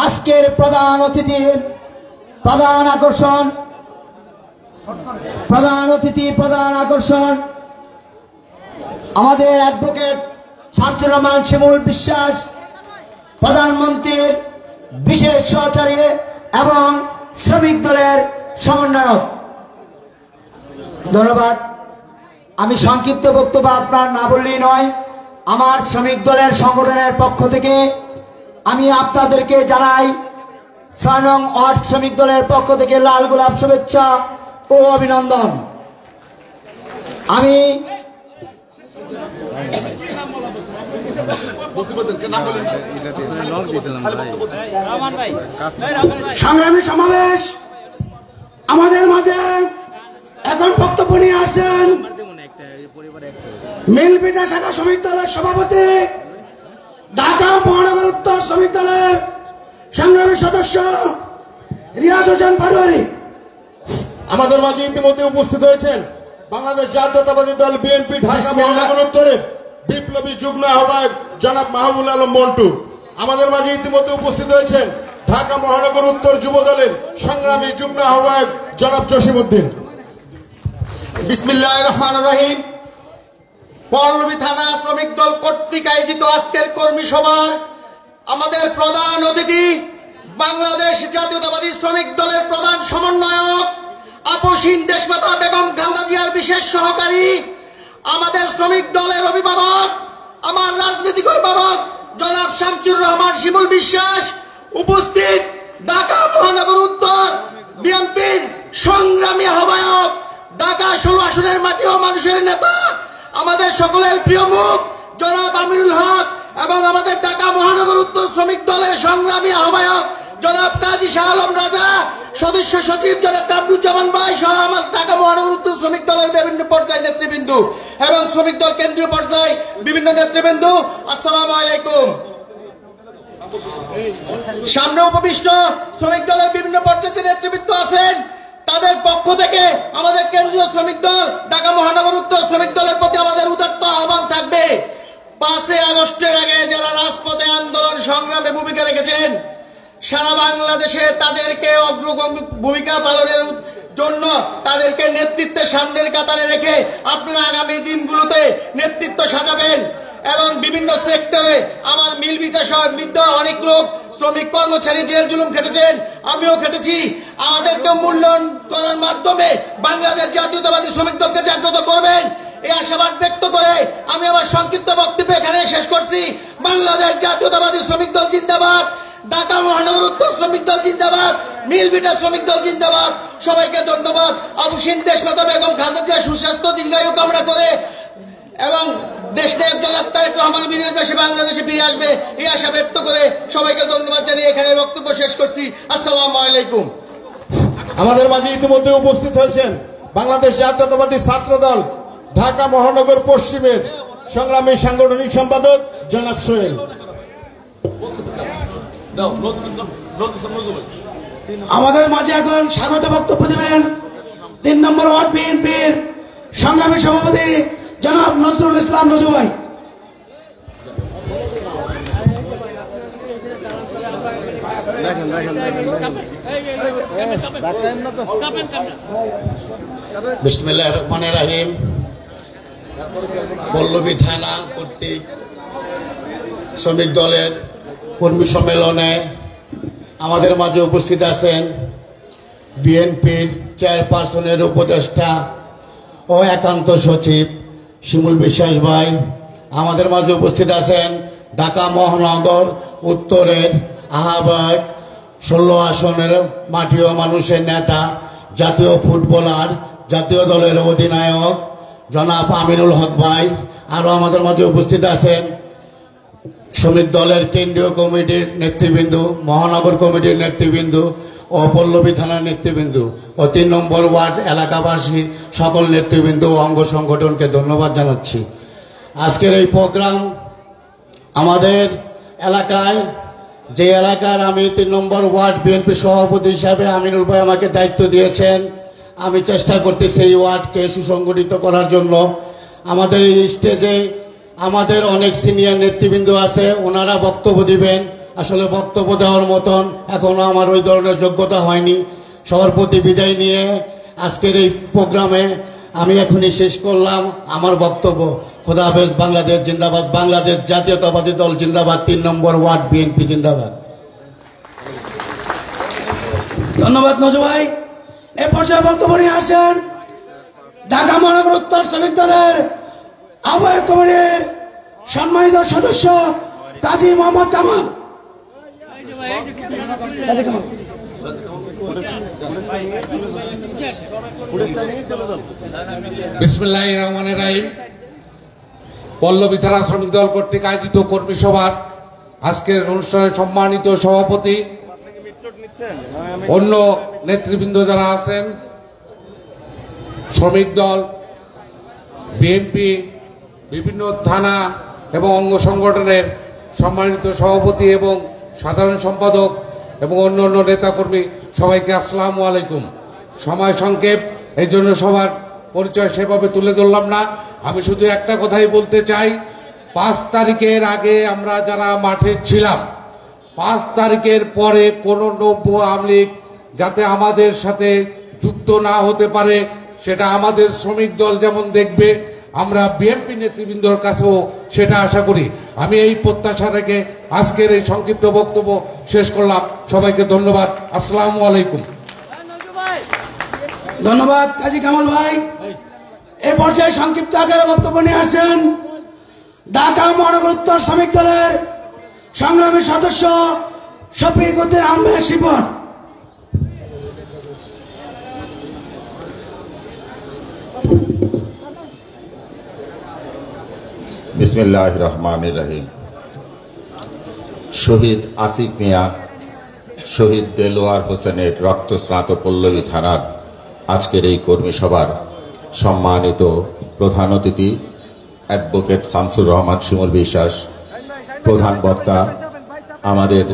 আজকের প্রধান অতিথি প্রধান আকর্ষণ আমাদের অ্যাডভোকেট শামসুর রহমান শিমুল বিশ্বাস, প্রধানমন্ত্রীর বিশেষ সহকারী এবং শ্রমিক দলের সমন্বয়ক। ধন্যবাদ। আমি সংক্ষিপ্ত বক্তব্য আপনার না বললেই নয়। আমার শ্রমিক দলের সংগঠনের পক্ষ থেকে আমি আপনাদেরকে জানাই ৬ নং ওয়ার্ড শ্রমিক দলের পক্ষ থেকে লাল গোলাপ শুভেচ্ছা ও অভিনন্দন। আমি সংগ্রামী সমাবেশ আমাদের মাঝে এখন বক্তব্য নিয়ে আসেন মিলপিটা শাখা শ্রমিক দলের সভাপতি, ঢাকা মহানগর উত্তর শ্রমিক দলের সংগ্রামী সদস্য রিয়াজ হোসেন পাটোয়ারি। আমাদের মাঝে ইতিমধ্যে উপস্থিত হয়েছেন বাংলাদেশ জাতীয়তাবাদী দল বিএনপি ঢাকা মহানগর উত্তরের বিপ্লবী যুগ্ম আহ্বায়ক জনাব মাহবুল আলম মন্টু। আমাদের মাঝে ইতিমধ্যে উপস্থিত হয়েছেন ঢাকা মহানগর উত্তর যুব দলের সংগ্রামী যুগ্ম আহ্বায়ক জনাব জসিমউদ্দিন। বিসমিল্লাহির রহমানির রহিম। পল্লবী থানা শ্রমিক দল কর্তৃক আয়োজিত আজকের কর্মী সভায় আমাদের প্রধান অতিথি বাংলাদেশ জাতীয়তাবাদী শ্রমিক দলের প্রধান সমন্বয়ক আপসহীন দেশমাতা বেগম খালেদা জিয়ার বিশেষ সহকারী, আমাদের শ্রমিক দলের অভিভাবক, আমার রাজনৈতিক অভিভাবক জনাব শামসুর রহমান শিমুল বিশ্বাস, উপস্থিত ঢাকা মহানগর উত্তর বিএনপির সংগ্রামী আহ্বায়ক, ঢাকা 16 আসনের মাটি ও মানুষের নেতা, আমাদের সকলের প্রিয় মুখ জনাব আমিনুল হক এবং আমাদের ঢাকা মহানগর উত্তর শ্রমিক দলের সংগ্রামী আহ্বায়ক জনাব কাজী শাহ আলম রাজা, সদস্য সচিব জনাব কামরুজ্জামান ভাই সহ আমার ঢাকা মহানগর উত্তর শ্রমিক দলের বিভিন্ন পর্যায়ের নেতৃবৃন্দ এবং শ্রমিক দল কেন্দ্রীয় পর্যায়ে বিভিন্ন নেতৃবৃন্দ, আসসালামু আলাইকুম। সামনে উপবিষ্ট শ্রমিক দলের বিভিন্ন পর্যায়ের নেতৃবৃন্দ আছেন, তাদের পক্ষ থেকে আমাদের কেন্দ্রীয় শ্রমিক দল ঢাকা মহানগর উত্তর শ্রমিক দলের প্রতি আমাদের উদাত্ত আহ্বান থাকবে। 5 আগস্টের আগে যারা রাজপথে আন্দোলন সংগ্রামে ভূমিকা রেখেছেন, সারা বাংলাদেশে তাদেরকে অগ্রগামী ভূমিকা পালনের জন্য তাদেরকে নেতৃত্বের সামনের কাতারে রেখে আপনারা আগামী দিনগুলোতে নেতৃত্ব সাজাবেন এবং বিভিন্ন সেক্টরে আমার মিলবিটা সহ বৃদ্ধ অনেক লোক শ্রমিক কর্মচারী জেল জুলুম খেটেছেন, আমিও খেটেছি। আমাদেরকে মূল্যায়ন করার মাধ্যমে বাংলাদেশ জাতীয়তাবাদী শ্রমিক দলকে জাগ্রত করবেন এই আশাবাদ ব্যক্ত করে আমি আমার সংক্ষিপ্ত বক্তব্য এখানে শেষ করছি। বাংলাদেশ জাতীয়তাবাদী শ্রমিক দল জিন্দাবাদ, ঢাকা মহানগর উত্তর শ্রমিক দল জিন্দাবাদ, মিলবিটা শ্রমিক দল জিন্দাবাদ। সবাইকে ধন্যবাদ। আপসহীন দেশমাতা বেগম খালেদা জিয়ার সুস্বাস্থ্য দীর্ঘায়ু কামনা করে এবং দেশ নায়ক জনাব তারেক রহমান বিনের দেশে বাংলাদেশে ফিরে আসবে এই আশা ব্যক্ত করে সবাইকে ধন্যবাদ জানিয়ে এখানে বক্তব্য শেষ করছি। আসসালামু আলাইকুম। আমাদের মাঝে ইতিমধ্যে উপস্থিত হয়েছেন বাংলাদেশ জাতীয়তাবাদী ছাত্র দল ঢাকা মহানগর পশ্চিমের সংগ্রামী সাংগঠনিক সম্পাদক জনাব সোহেল। আমাদের মাঝে এখন স্বাগত বক্তব্য দেবেন 3 নম্বর ওয়ার্ড বিএনপির সংগ্রামী সভাপতি জনাব নজরুল ইসলাম নজু ভাই। বিসমিল্লাহির রহমানির রহিম। পল্লবী থানা কর্তৃক শ্রমিক দলের কর্মী সম্মেলনে আমাদের মাঝে উপস্থিত আছেন বিএনপির চেয়ারপারসনের উপদেষ্টা ও একান্ত সচিব শিমুল বিশ্বাস ভাই। আমাদের মাঝে উপস্থিত আছেন ঢাকা মহানগর উত্তরের আহ্বায়ক, 16 আসনের মাটি ও মানুষের নেতা, জাতীয় ফুটবলার, জাতীয় দলের অধিনায়ক জনাব আমিনুল হক ভাই। আরও আমাদের মাঝে উপস্থিত আছেন শ্রমিক দলের কেন্দ্রীয় কমিটির নেতৃবৃন্দ, মহানগর কমিটির নেতৃবৃন্দ ও পল্লবী থানার নেতৃবৃন্দ ও 3 নম্বর ওয়ার্ড এলাকাবাসীর সকল নেতৃবৃন্দ ও অঙ্গ সংগঠনকে ধন্যবাদ জানাচ্ছি। আজকের এই প্রোগ্রাম আমাদের এলাকায়, যে এলাকার আমি 3 নম্বর ওয়ার্ড বিএনপি সভাপতি হিসাবে আমিনুল ভাই আমাকে দায়িত্ব দিয়েছেন, আমি চেষ্টা করতেছি এই ওয়ার্ডকে সুসংগঠিত করার জন্য। আমাদের এই স্টেজে আমাদের অনেক সিনিয়র নেতৃবৃন্দ আছে, ওনারা বক্তব্য দিবেন। আসলে বক্তব্য দেওয়ার মতন এখনো আমার ওই ধরনের যোগ্যতা হয়নি। সবার প্রতি বিদায় নিয়ে আজকের এই প্রোগ্রামে আমি এখনই শেষ করলাম আমার বক্তব্য। খোদা হাফেজ। বাংলাদেশ জিন্দাবাদ, বাংলাদেশ জাতীয়তাবাদী দল জিন্দাবাদ, 3 নম্বর ওয়ার্ড বিএনপি জিন্দাবাদ। ধন্যবাদ নজু ভাই। এ পর্যায়ে বক্তব্য নিয়ে আসেন ঢাকা মহানগর উত্তর শ্রমিক দলের আহ্বায়ক কমিটির সম্মানিত সদস্য কাজী মোহাম্মদ কামাল। বিসমিল্লাহির রহমানির রহিম। পল্লবী থানা শ্রমিক দল কর্তৃক আয়োজিত কর্মী সভার আজকের অনুষ্ঠানের সম্মানিত সভাপতি, অন্য নেতৃবৃন্দ যারা আছেন, শ্রমিক দল, বিএনপি, বিভিন্ন থানা এবং অঙ্গ সংগঠনের সম্মানিত সভাপতি এবং সাধারণ সম্পাদক এবং অন্য অন্য নেতাকর্মী, সবাইকে আসসালামু আলাইকুম। সময় সংক্ষেপ, এই জন্য সবার পরিচয় সেভাবে তুলে ধরলাম না। আমি শুধু একটা কথাই বলতে চাই, 5 তারিখের আগে আমরা যারা মাঠে ছিলাম, 5 তারিখের পরে কোনো নব্য আওয়ামী লীগ যাতে আমাদের সাথে যুক্ত না হতে পারে, সেটা আমাদের শ্রমিক দল যেমন দেখবে, আমরা বিএনপি নেতৃবৃন্দর কাছেও সেটা আশা করি। আমি এই প্রত্যাশা রেখে আজকের এই সংক্ষিপ্ত বক্তব্য শেষ করলাম। সবাইকে ধন্যবাদ। আসসালামু আলাইকুম। ধন্যবাদ কাজী কামাল ভাই। এ পর্যায়ে সংক্ষিপ্ত আকারে বক্তব্য নিয়ে আসেন ঢাকা মহানগর উত্তর শ্রমিক দলের সংগ্রামী সদস্য শফিক উদ্দিন আহমেদ শিপন। বিসমিল্লাহির রহমানির রহিম। শহীদ আসিফ মিয়া, শহীদ দেলোয়ার হোসেনের রক্তস্নাত পল্লবী থানার আজকের এই কর্মী সভার সম্মানিত প্রধান অতিথি অ্যাডভোকেট শামসুর রহমান শিমুল বিশ্বাস, প্রধান বক্তা আমাদের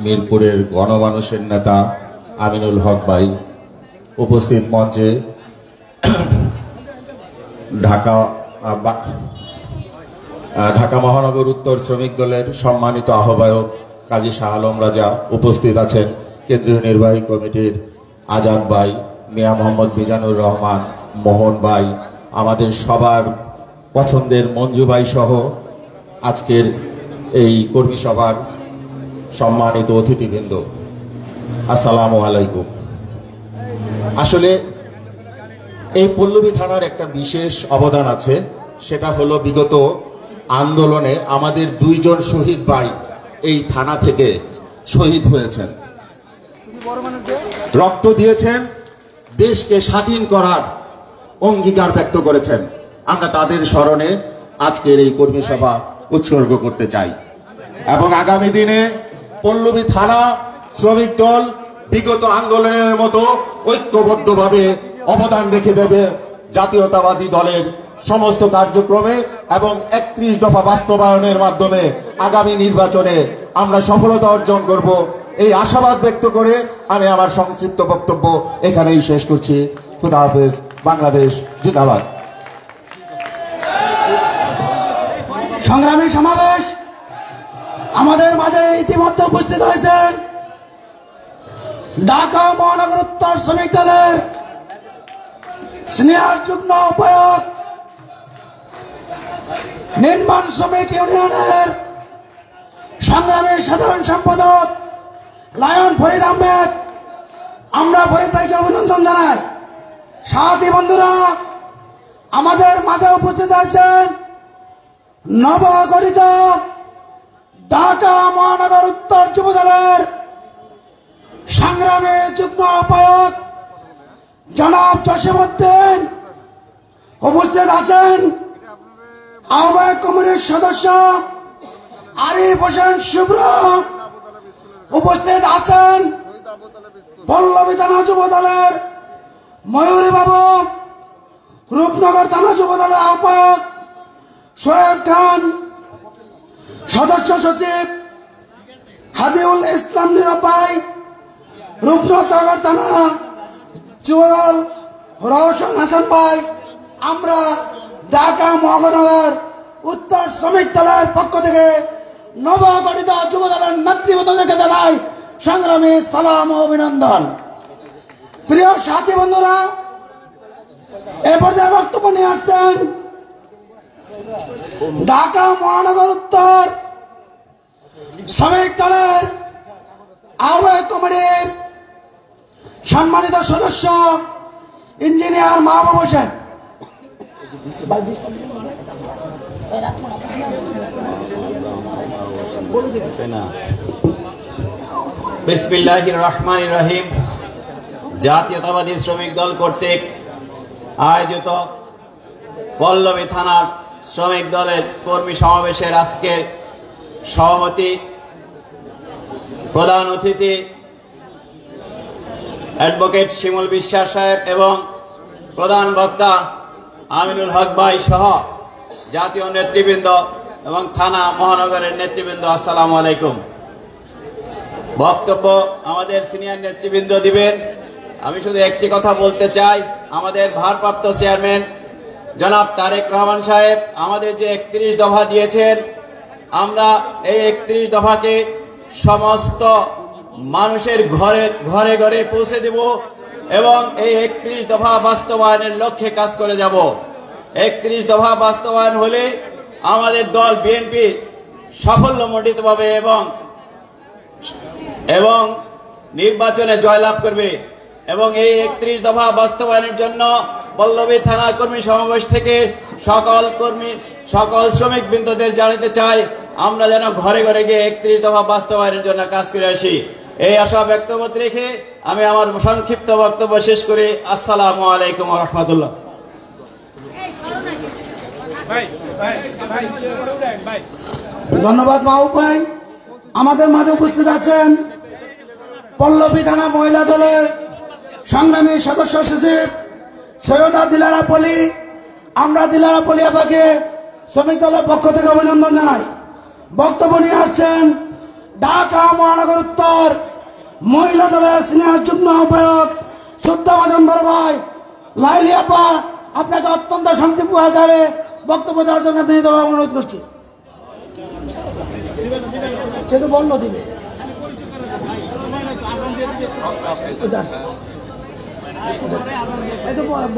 মিরপুরের গণমানুষের নেতা আমিনুল হক ভাই, উপস্থিত মঞ্চে ঢাকা মহানগর উত্তর শ্রমিক দলের সম্মানিত আহ্বায়ক কাজী শাহ আলম রাজা, উপস্থিত আছেন কেন্দ্রীয় নির্বাহী কমিটির আজাদ ভাই, মিয়া মোহাম্মদ মিজানুর রহমান, মোহন ভাই, আমাদের সবার পছন্দের মঞ্জু ভাই সহ আজকের এই কর্মী সভার সম্মানিত অতিথিবৃন্দ, আসসালামু আলাইকুম। আসলে এই পল্লবী থানার একটা বিশেষ অবদান আছে, সেটা হলো বিগত আন্দোলনে আমাদের 2 জন শহীদ ভাই এই থানা থেকে শহীদ হয়েছেন, রক্ত দিয়েছেন, দেশকে স্বাধীন করার অঙ্গীকার ব্যক্ত করেছেন। আমরা তাদের স্মরণে আজকের এই কর্মী সভা উৎসর্গ করতে চাই এবং আগামী দিনে পল্লবী থানা শ্রমিক দল বিগত আন্দোলনের মতো ঐক্যবদ্ধভাবে অবদান রেখে দেবে জাতীয়তাবাদী দলের সমস্ত কার্যক্রমে এবং 31 দফা বাস্তবায়নের মাধ্যমে আগামী নির্বাচনে আমরা সফলতা অর্জন করব, এই আশাবাদ ব্যক্ত করে আমি আমার সংক্ষিপ্ত বক্তব্য এখানেই শেষ করছি। খুদা হাফেজ। বাংলাদেশ জিন্দাবাদ। সংগ্রামী সমাবেশ আমাদের মাঝে ইতিমধ্যে উপস্থিত হয়েছেন ঢাকা মহানগর উত্তর শ্রমিক দলের সিনিয়র যুগ্ম আহ্বায়ক, নির্মাণ শ্রমিক ইউনিয়নের সংগ্রামী সাধারণ সম্পাদক লায়ন ফরিদ আহমেদ। আমরা ফরিদ ভাইকে অভিনন্দন জানাই। সাথী বন্ধুরা, আমাদের মাঝে উপস্থিত আছেন নবগঠিত ঢাকা মহানগর উত্তর যুব দলের সংগ্রামী যুগ্ম আহ্বায়ক জনাব জসিমউদ্দিন। উপস্থিত আছেন আহ্বায়ক কমিটির সদস্য আরিফ হোসেন শুভ্র। উপস্থিত আছেন পল্লবী থানা যুব দলের ময়ূরী বাবু, রূপনগর থানা যুব দলের আহ্বায়ক সোহেব খান, সদস্য সচিব হাদিউল ইসলাম নীরব ভাই, রূপনগর থানা যুবদল রওশন হাসান ভাই। আমরা ঢাকা মহানগর উত্তর শ্রমিক দলের পক্ষ থেকে নবগঠিত যুব দলের নেতৃবৃন্দ সংগ্রামী সালাম ও অভিনন্দন। প্রিয় সাথী বন্ধুরা, এ পর্যায়ে বক্তব্য নিয়ে আসছেন ঢাকা মহানগর উত্তর শ্রমিক দলের আহ্বায়ক কমিটির সম্মানিত সদস্য ইঞ্জিনিয়ার মাহবুব হোসেন। বিসমিল্লাহির রহমানির রহিম। জাতীয়তাবাদী শ্রমিক দল কর্তৃক আয়োজিত পল্লবী থানার শ্রমিক দলের কর্মী সমাবেশের আজকের সভাপতি, প্রধান অতিথি অ্যাডভোকেট শিমুল বিশ্বাস সাহেব এবং প্রধান বক্তা আমিনুল হক ভাই সহ জাতীয় নেতৃবৃন্দ এবং থানা মহানগরের নেতৃবৃন্দ, আসসালামু আলাইকুম। বক্তব্য আমাদের সিনিয়র নেতৃবৃন্দ দিবেন। আমি শুধু একটি কথা বলতে চাই, আমাদের ভারপ্রাপ্ত চেয়ারম্যান জনাব তারেক রহমান সাহেব আমাদের যে 31 দফা দিয়েছেন, আমরা এই 31 দফাকে সমস্ত মানুষের ঘরে ঘরে ঘরে পৌঁছে দেব এবং এই 31 দফা বাস্তবায়নের লক্ষ্যে কাজ করে যাব। 31 দফা বাস্তবায়ন হলে আমাদের দল বিএনপি সাফল্যমণ্ডিত হবে এবং নির্বাচনে জয়লাভ করবে। এবং এই 31 দফা বাস্তবায়নের জন্য পল্লবী থানা কর্মী সমাবেশ থেকে সকল শ্রমিক বৃন্দদের জানাতে চাই, আমরা যেন ঘরে ঘরে গিয়ে 31 দফা বাস্তবায়নের জন্য কাজ করে আসি। এই আশা ব্যক্ত রেখে আমি আমার সংক্ষিপ্ত বক্তব্য শেষ করি। আসসালামু আলাইকুম ওয়া রাহমাতুল্লাহ। ধন্যবাদ মাহবুব ভাই। আমাদের মাঝে উপস্থিত আছেন পল্লবী থানা মহিলা দলের সংগ্রামী সদস্য সচিব সৈয়দা দিলারা পলি। আমরা দিলারা পলি আপাকে শ্রমিক দলের পক্ষ থেকে অভিনন্দন জানাই। বক্তব্য নিয়ে আসছেন ঢাকা মহানগর উত্তর মহিলা দলের সিনিয়র যুগ্ম আহ্বায়ক সুদ্দামাজন বড় ভাই লাইলি আপা। আপনাকে অত্যন্ত সংক্ষিপ্ত আকারে বক্তব্য দেওয়ার জন্য বিনীতভাবে অনুরোধ করছি। সে তো বললো দিবে,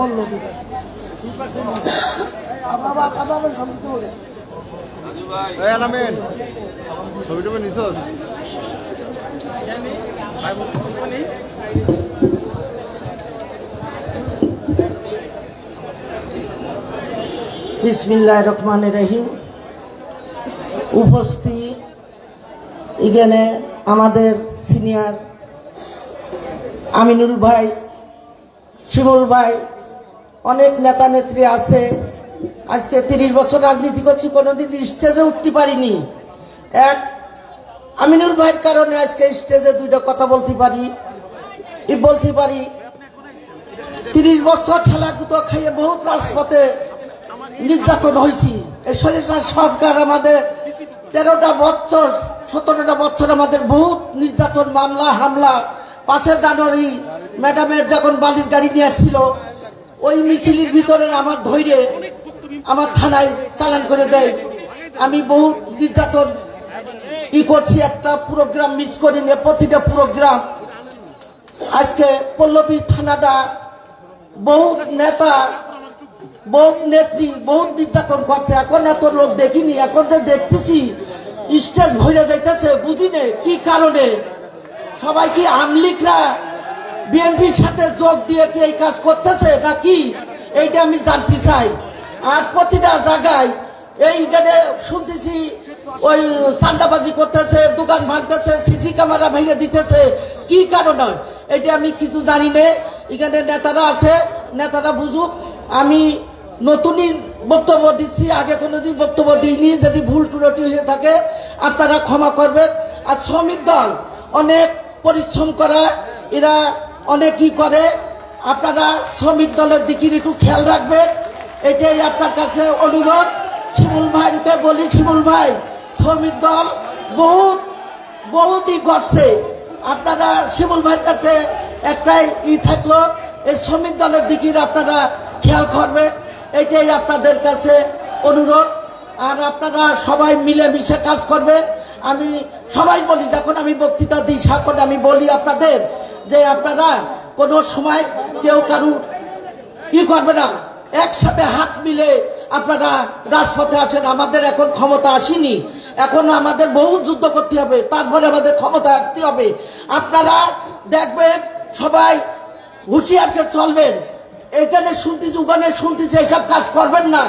বললো দিবে। বিসমিল্লাহির রহমানির রহিম। উপস্থিত এখানে আমাদের সিনিয়র আমিনুল ভাই, শিমুল ভাই, অনেক নেতা নেত্রী আছে। আজকে 30 বছর রাজনীতি করছি, কোনোদিন স্টেজে উঠতে পারিনি। এক আমিনুল ভাইয়ের কারণে আজকে স্টেজে দুইটা কথা বলতে পারি। 30 বছর ঠেলাগুতো খাইয়ে বহুত রাজপথে নির্যাতন হয়েছি। এই সরকার আমাদের 13টা বছর 17টা বছর আমাদের বহুত নির্যাতন, মামলা হামলা। 5 জানুয়ারি ম্যাডামের যখন বালির গাড়ি নিয়ে আসছিল, ওই মিছিলের ভিতরে আমার ধৈর্যে আমার থানায় চালান করে দেয়। আমি বহুত নির্যাতন করছি, একটা প্রোগ্রাম মিস করিনি, প্রতিটা প্রোগ্রাম। আজকে পল্লবী থানাটা বহুত নেতা, বহুত নেত্রী বহুত নির্যাতন করছে। এখন এত লোক দেখিনি, এখন যে দেখতেছি স্টেজ ভরে যাইতেছে, বুঝিনে কি কারণে। সবাই কি আমলিকরা বিএনপির সাথে যোগ দিয়ে কি এই কাজ করতেছে নাকি, এইটা আমি জানতে চাই। আর প্রতিটা জায়গায় এইখানে শুনতেছি ওই চাঁদাবাজি করতেছে, দোকান ভাঙতেছে, সিসি ক্যামেরা ভেঙে দিতেছে, কি কারণে এটা আমি কিছু জানি না। এখানে নেতারা আছে, নেতারা বুঝুক। আমি নতুনই বক্তব্য দিচ্ছি, আগে কোনোদিন বক্তব্য দিইনি। যদি ভুল ত্রুটি হয়ে থাকে আপনারা ক্ষমা করবেন। আর শ্রমিক দল অনেক পরিশ্রম করে, এরা অনেকই করে। আপনারা শ্রমিক দলের দিকে একটু খেয়াল রাখবেন, এটাই আপনার কাছে অনুরোধ। শিমুল ভাইকে বলি, শিমুল ভাই শ্রমিক দল বহুতই করছে। আপনারা শিমুল ভাইয়ের কাছে একটাই থাকলো, এই শ্রমিক দলের দিকে আপনারা খেয়াল করবেন, এটাই আপনাদের কাছে অনুরোধ। আর আপনারা সবাই মিলেমিশে কাজ করবেন। আমি সবাই বলি, যখন আমি বক্তৃতা দিই সাক্ষণ আমি বলি আপনাদের যে আপনারা কোনো সময় কেউ কারু করবে না, একসাথে হাত মিলে আপনারা রাজপথে আসেন। আমাদের এখন ক্ষমতা আসেনি, এখন আমাদের বহু যুদ্ধ করতে হবে, তারপরে আমাদের ক্ষমতা রাখতে হবে। আপনারা দেখবেন সবাই হুঁশিয়ারকে চলবেন, এখানে শুনতেছি ওখানে শুনতেছি, এইসব কাজ করবেন না।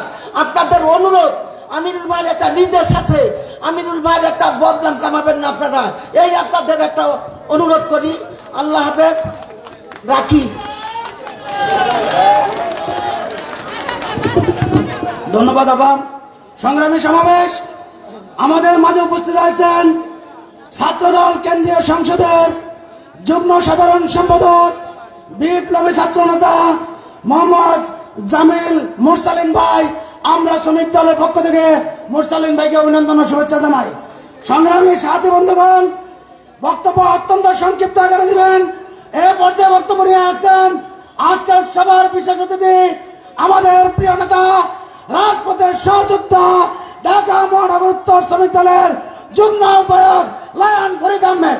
আপনাদের অনুরোধ, আমিনুল ভাইয়ের একটা নির্দেশ আছে, আমিনুল ভাইয়ের একটা বদনাম কামাবেন না আপনারা, এই আপনাদের একটা অনুরোধ করি। আল্লাহ হাফেজ, রাখি। ধন্যবাদ আপা। সংগ্রামী সমাবেশ, আমাদের মাঝে উপস্থিত আছেন ছাত্রদল কেন্দ্রীয় সংসদের যুগ্ম সাধারণ সম্পাদক বিপ্লবী ছাত্র নেতা মোহাম্মদ জামিল মুরসালিন ভাই। আমরা শ্রমিক দলের পক্ষ থেকে মুরসালিন ভাইকে অভিনন্দন ও শুভেচ্ছা জানাই। সংগ্রামী সাথী বন্ধুগণ, বক্তব্য অত্যন্ত সংক্ষিপ্ত আকারে দিবেন। এ পর্যায়ে বক্তব্য নিয়ে আসছেন আজকের সবার বিশেষ অতিথি, আমাদের প্রিয় নেতা, রাজপথের সহযোদ্ধা, ঢাকা মহানগর উত্তর শ্রমিক দলের যুগ্ম আহ্বায়ক লায়ন ফরিদ আহমেদ।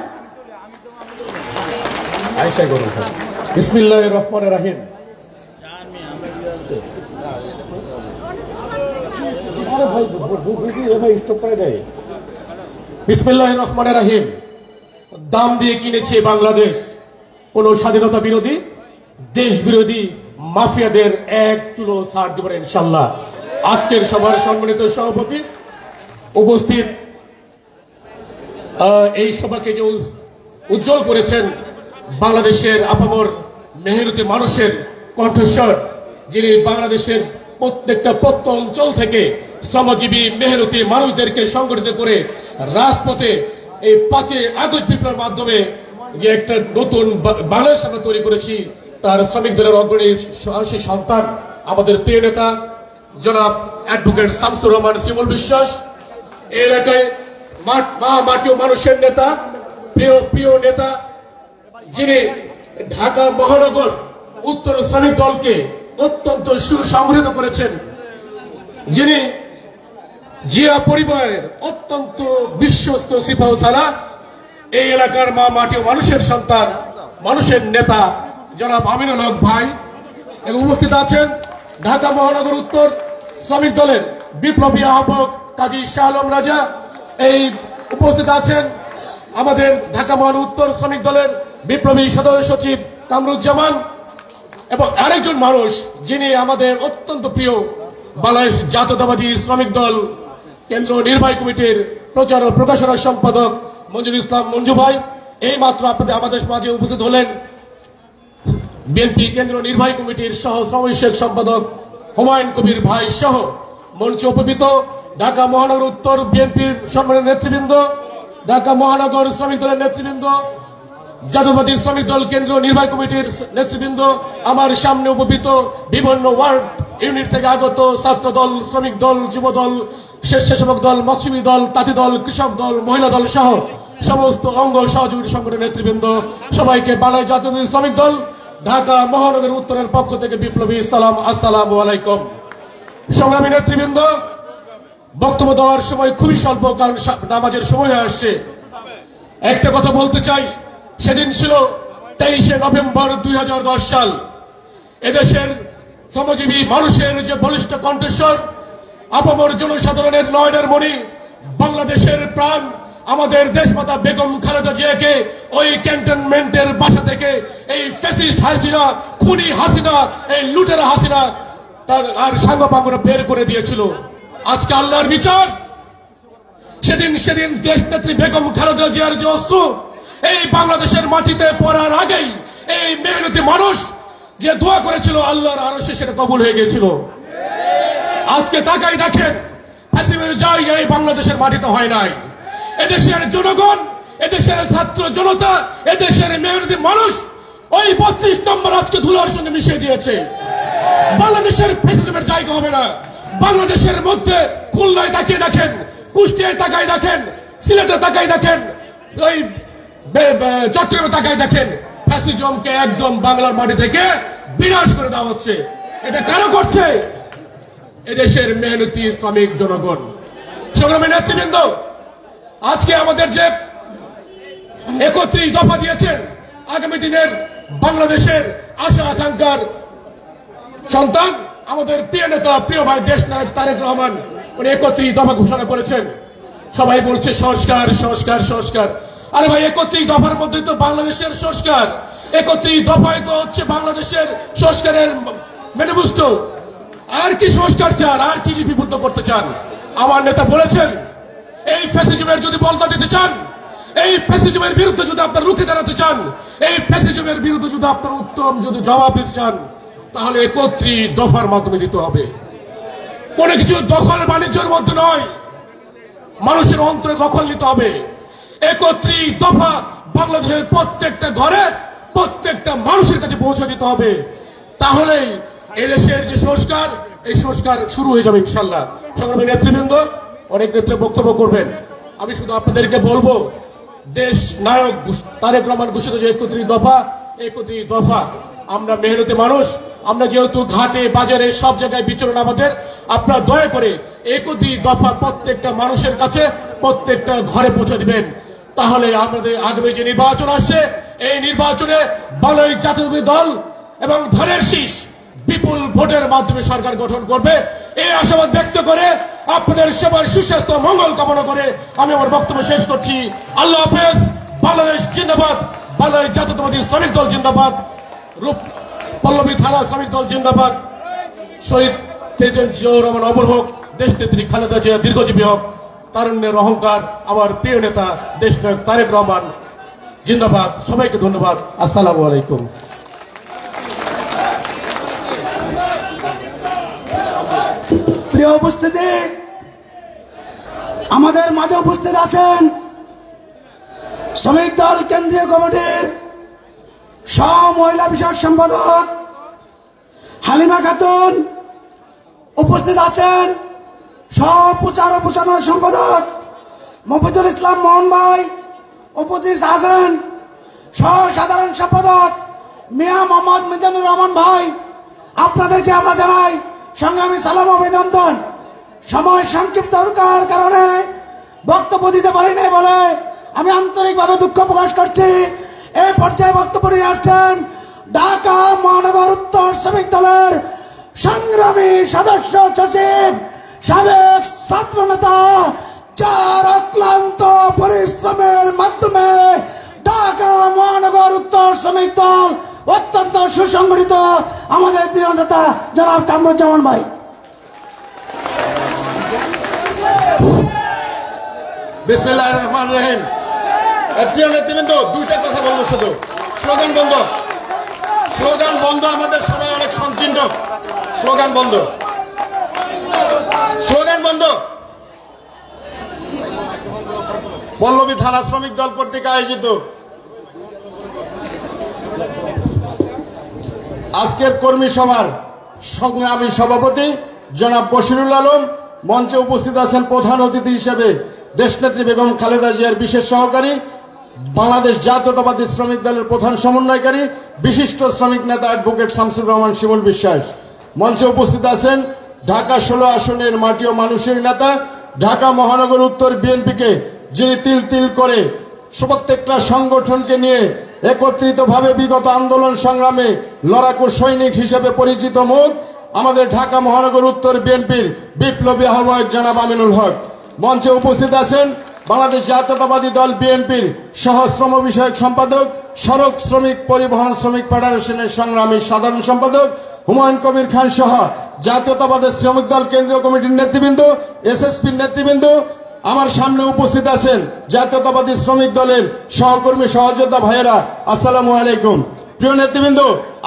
বিসমিল্লাহির রহমানির রহিম। বিসমিল্লাহির রহমানির রহিম। দাম দিয়ে কিনেছে বাংলাদেশ কোন স্বাধীনতা বিরোধী, দেশ বিরোধী মাফিয়াদের এক চুলো ছাড় দেবেন ইনশাল্লাহ। আজকের সভার সম্মানিত সভাপতি উপস্থিত, এই সভাকে যে উজ্জ্বল করেছেন বাংলাদেশের আপামর মেহনতি মানুষের কণ্ঠস্বর, যিনি বাংলাদেশের প্রত্যেকটা অঞ্চল থেকে শ্রমজীবী মেহনতি মানুষদেরকে সংগঠিত করে রাজপথে এই 5 আগস্ট বিপ্লবের মাধ্যমে যে একটা নতুন বাংলাদেশ আমরা তৈরি করেছি, তার শ্রমিক দলের অগ্রণী সাহসী সন্তান আমাদের প্রিয় নেতা জনাব অ্যাডভোকেট শামসুর রহমান শিমুল বিশ্বাস। এই এলাকায় মাটি ও মানুষের নেতা, প্রিয় নেতা, যিনি ঢাকা মহানগর উত্তর শ্রমিক দলকে অত্যন্ত সুসংগঠিত করেছেন, যিনি জিয়া পরিবারের অত্যন্ত বিশ্বস্ত সিপাহ সালা, এই এলাকার মাটি ও মানুষের সন্তান, মানুষের নেতা জনাব আমিনুল হক ভাই। এবং উপস্থিত আছেন ঢাকা মহানগর উত্তর শ্রমিক দলের বিপ্লবী আহ্বায়ক কাজী শাহ আলম রাজা। এই উপস্থিত আছেন আমাদের ঢাকা মহানগর উত্তর শ্রমিক দলের বিপ্লবী সদস্য সচিব কামরুজ্জামান, এবং আরেকজন মানুষ যিনি আমাদের অত্যন্ত প্রিয় বাংলাদেশ জাতীয়তাবাদী শ্রমিক দল কেন্দ্র নির্বাহী কমিটির প্রচার ও প্রকাশনা সম্পাদক মঞ্জুর ইসলাম মঞ্জু ভাই। এই মাত্র আপনাদের আমাদের মাঝে উপস্থিত হলেন বিএনপি কেন্দ্র নির্বাহী কমিটির সহ সমাবেশক সম্পাদক হুমায়ুন কবির ভাই সহ মঞ্চে উপবিত ঢাকা মহানগর উত্তর বিএনপির সম্মানের নেতৃবৃন্দ, ঢাকা মহানগর শ্রমিক দলের নেতৃবৃন্দ, জাতীয়তাবাদী শ্রমিক দল কেন্দ্র নির্বাহী কমিটির নেতৃবৃন্দ, আমার সামনে উপবিত বিভিন্ন ওয়ার্ড ইউনিট থেকে আগত ছাত্র দল, শ্রমিক দল, যুব দল, স্বেচ্ছাসেবক দল, মৎস্যজীবী দল, তাঁতি দল, কৃষক দল, মহিলা দল সহ সমস্ত অঙ্গ সহযোগী সংগঠনের নেতৃবৃন্দ, সবাইকে বাংলাদেশ জাতীয়তাবাদী শ্রমিক দল ঢাকা মহানগর উত্তরের পক্ষ থেকে বিপ্লবী সালাম, আসসালামু আলাইকুম। সংগ্রামী নেতৃবৃন্দ, বক্তব্য দেওয়ার সময় খুবই স্বল্প, কারণ নামাজের সময় হয়ে আসছে। একটা কথা বলতে চাই, সেদিন ছিল 23শে নভেম্বর 2010 সাল। এদেশের শ্রমজীবী মানুষের যে বলিষ্ঠ কণ্ঠস্বর, আপামর জনসাধারণের নয়নের মণি, বাংলাদেশের প্রাণ, আমাদের দেশমাতা বেগম খালেদা জিয়াকে ওই ক্যান্টনমেন্টের বাসা থেকে এই ফ্যাসিস্ট হাসিনা, খুনি হাসিনা, এই লুটেরা হাসিনা তার আর সাঙ্গপাঙ্গরা বের করে দিয়েছিল। আজকে আল্লাহর বিচার। সেদিন দেশ নেত্রী বেগম খালেদা জিয়ার যে অস্ত্র এই বাংলাদেশের মাটিতে পড়ার আগেই এই মেহনতি মানুষ যে দোয়া করেছিল, আল্লাহর আরশে সেটা কবুল হয়ে গিয়েছিল। আজকে তাকাই দেখেন, ফ্যাসিবাদের জায়গা এই বাংলাদেশের মাটিতে হয় নাই। এদেশের জনগণ, এদেশের ছাত্র জনতা, এদেশের মেহনতি মানুষ ওই 32 নম্বর আজকে ধুলার সঙ্গে মিশিয়ে দিয়েছে। বাংলাদেশের ফ্যাসিবাদের জায়গা হবে না। বাংলাদেশের মধ্যে খুলনায় তাকিয়ে দেখেন, কুষ্টিয়ায় তাকাই দেখেন, সিলেটে তাকাই দেখেন, ওই চট্টগ্রামে তাকাই দেখেন, ফ্যাসিজমকে একদম বাংলার মাটি থেকে বিনাশ করে দেওয়া হচ্ছে। এটা কেন করছে? এদেশের মেহনতি শ্রমিক জনগণ। সংগ্রামী নেতৃবৃন্দ, আজকে আমাদের যে 31 দফা দিয়েছেন, আগামী দিনের বাংলাদেশের আশা আকাঙ্ক্ষার সন্তান আমাদের প্রিয় নেতা, প্রিয় ভাই দেশ নায়ক তারেক রহমান উনি 31 দফা ঘোষণা করেছেন। সবাই বলছে সংস্কার সংস্কার সংস্কার। আরে ভাই, 31 দফার মধ্যে তো বাংলাদেশের সংস্কার, 31 দফায় তো হচ্ছে বাংলাদেশের সংস্কারের ম্যানিফেস্টো। আর কি সংস্কার চান, আর কি লিপিবদ্ধ করতে চান? আমার নেতা বলেছেন, এই ফ্যাসিজমের যদি বলতা দিতে চান, এই ফ্যাসিজমের বিরুদ্ধে যদি আপনার রুখে দাঁড়াতে চান, এই ফ্যাসিজমের বিরুদ্ধে যদি আপনার উত্তম যদি জবাব দিতে চান, তাহলে 31 দফার মাধ্যমে দিতে হবে। কোনো কিছু দখল বাণিজ্যের মধ্যে নয়, মানুষের অন্তরে দখল নিতে হবে। 31 দফা বাংলাদেশের প্রত্যেকটা ঘরে, প্রত্যেকটা মানুষের কাছে পৌঁছে দিতে হবে। তাহলেই এদেশের যে সংস্কার, এই সংস্কার শুরু হয়ে যাবে ইনশাল্লাহ। সংগ্রামী নেতৃবৃন্দ অনেক নেত্রী বক্তব্য করবেন, আমি শুধু আপনাদেরকে বলবো, দেশ নায়ক তারেক রহমান ঘোষিত যে 31 দফা, 31 দফা আমরা মেহনতি মানুষ, আমরা যেহেতু ঘাটে বাজারে সব জায়গায় বিচরণ আমাদের, আপনারা দয়া করে 31 দফা প্রত্যেকটা মানুষের কাছে, প্রত্যেকটা ঘরে পৌঁছে দিবেন। তাহলে আমাদের আগামী যে নির্বাচন আসছে, এই নির্বাচনে বাংলাদেশ জাতীয়তাবাদী দল এবং ধানের শীষ বিপুল ভোটের মাধ্যমে সরকার গঠন করবে, এই আশাবাদ ব্যক্ত করে আপনাদের সবার সুস্বাস্থ্য মঙ্গল কামনা করে আমি আমার বক্তব্য শেষ করছি। আল্লাহ হাফেজ। বাংলাদেশ জিন্দাবাদ, বাংলাদেশ জাতীয়তাবাদী শ্রমিক দল জিন্দাবাদ, পল্লবী থানা শ্রমিক দল জিন্দাবাদ, শহীদ প্রেসিডেন্ট জিয়াউর রহমান অমর হোক, দেশ নেত্রী খালেদা জিয়া দীর্ঘজীবী হোক, তারুণ্যের অহংকার আমার প্রিয় নেতা দেশ নায়ক তারেক রহমান জিন্দাবাদ। সবাইকে ধন্যবাদ। আসসালামু আলাইকুম। প্রিয় উপস্থিতি, আমাদের মাঝে উপস্থিত আছেন শ্রমিক দল কেন্দ্রীয় কমিটির সহ মহিলা বিষয়ক সম্পাদক হালিমা খাতুন, উপস্থিত আছেন সহ প্রচার ও প্রচারণা সম্পাদক মফিদুল ইসলাম মোহন ভাই, উপস্থিত আছেন সহ সাধারণ সম্পাদক মিয়া মোহাম্মদ মিজানুর রহমান ভাই। আপনাদেরকে আমরা জানাই সংগ্রামী সালাম, অভিনন্দন। সময় সংক্ষিপ্ত হওয়ার কারণে বক্তব্য দিতে পারি নাই বলে আমি আন্তরিকভাবে দুঃখ প্রকাশ করছি। এই পর্যায়ে বক্তব্য নিয়ে আসছেন ঢাকা মহানগর উত্তর শ্রমিক দলের সংগ্রামী সদস্য সচিব, সাবেক ছাত্র নেতা, যার অক্লান্ত পরিশ্রমের মাধ্যমে ঢাকা মহানগর উত্তর শ্রমিক দল অত্যন্ত সুসংগঠিত, আমাদের প্রিয় নেতা জনাব কামরুজ্জামান ভাই। বিসমিল্লাহির রহমানির রহিম। প্রিয় নেতৃবৃন্দ, দুইটা কথা বলবো শুধু। স্লোগান বন্ধ, স্লোগান বন্ধ। আমাদের সময় অনেক সংকীর্ণ। স্লোগান বন্ধ, স্লোগান বন্ধ। পল্লবী থানা শ্রমিক দল কর্তৃক আয়োজিত আজকের কর্মী সভার সংগ্রামী সভাপতি জনাব বশিরুল আলম, মঞ্চে উপস্থিত আছেন প্রধান অতিথি হিসেবে দেশনেত্রী বেগম খালেদা জিয়ার বিশেষ সহকারী, বাংলাদেশ জাতীয়তাবাদী শ্রমিক দলের প্রধান সমন্বয়কারী, বিশিষ্ট শ্রমিক নেতা অ্যাডভোকেট শামসুর রহমান শিমুল বিশ্বাস। মঞ্চে উপস্থিত আছেন ঢাকা 16 আসনের মাটি ও মানুষের নেতা, ঢাকা মহানগর উত্তর বিএনপিকে যিনি তিল তিল করে প্রত্যেকটা সংগঠনকে নিয়ে একত্রিতভাবে বিগত আন্দোলন সংগ্রামে লড়াকু সৈনিক হিসেবে পরিচিত মুখ, আমাদের ঢাকা মহানগর উত্তর বিএনপির বিপ্লবী আহ্বায়ক জনাব আমিনুল হক। মঞ্চে উপস্থিত আছেন বাংলাদেশ জাতীয়তাবাদী দল বিএনপির সহ শ্রম বিষয়ক সম্পাদক, সড়ক শ্রমিক পরিবহন শ্রমিক ফেডারেশনের সংগ্রামী সাধারণ সম্পাদক হুমায়ুন কবির খান সহ জাতীয়তাবাদী শ্রমিক দল কেন্দ্রীয় কমিটির নেতৃবৃন্দ, এসএসপির নেতৃবৃন্দ। আমার সামনে উপস্থিত আছেন জাতীয়তাবাদী শ্রমিক দলের সহকর্মী সহযোদ্ধা ভাইয়েরা, আসসালামু আলাইকুম। প্রিয় নেতৃবৃন্দ,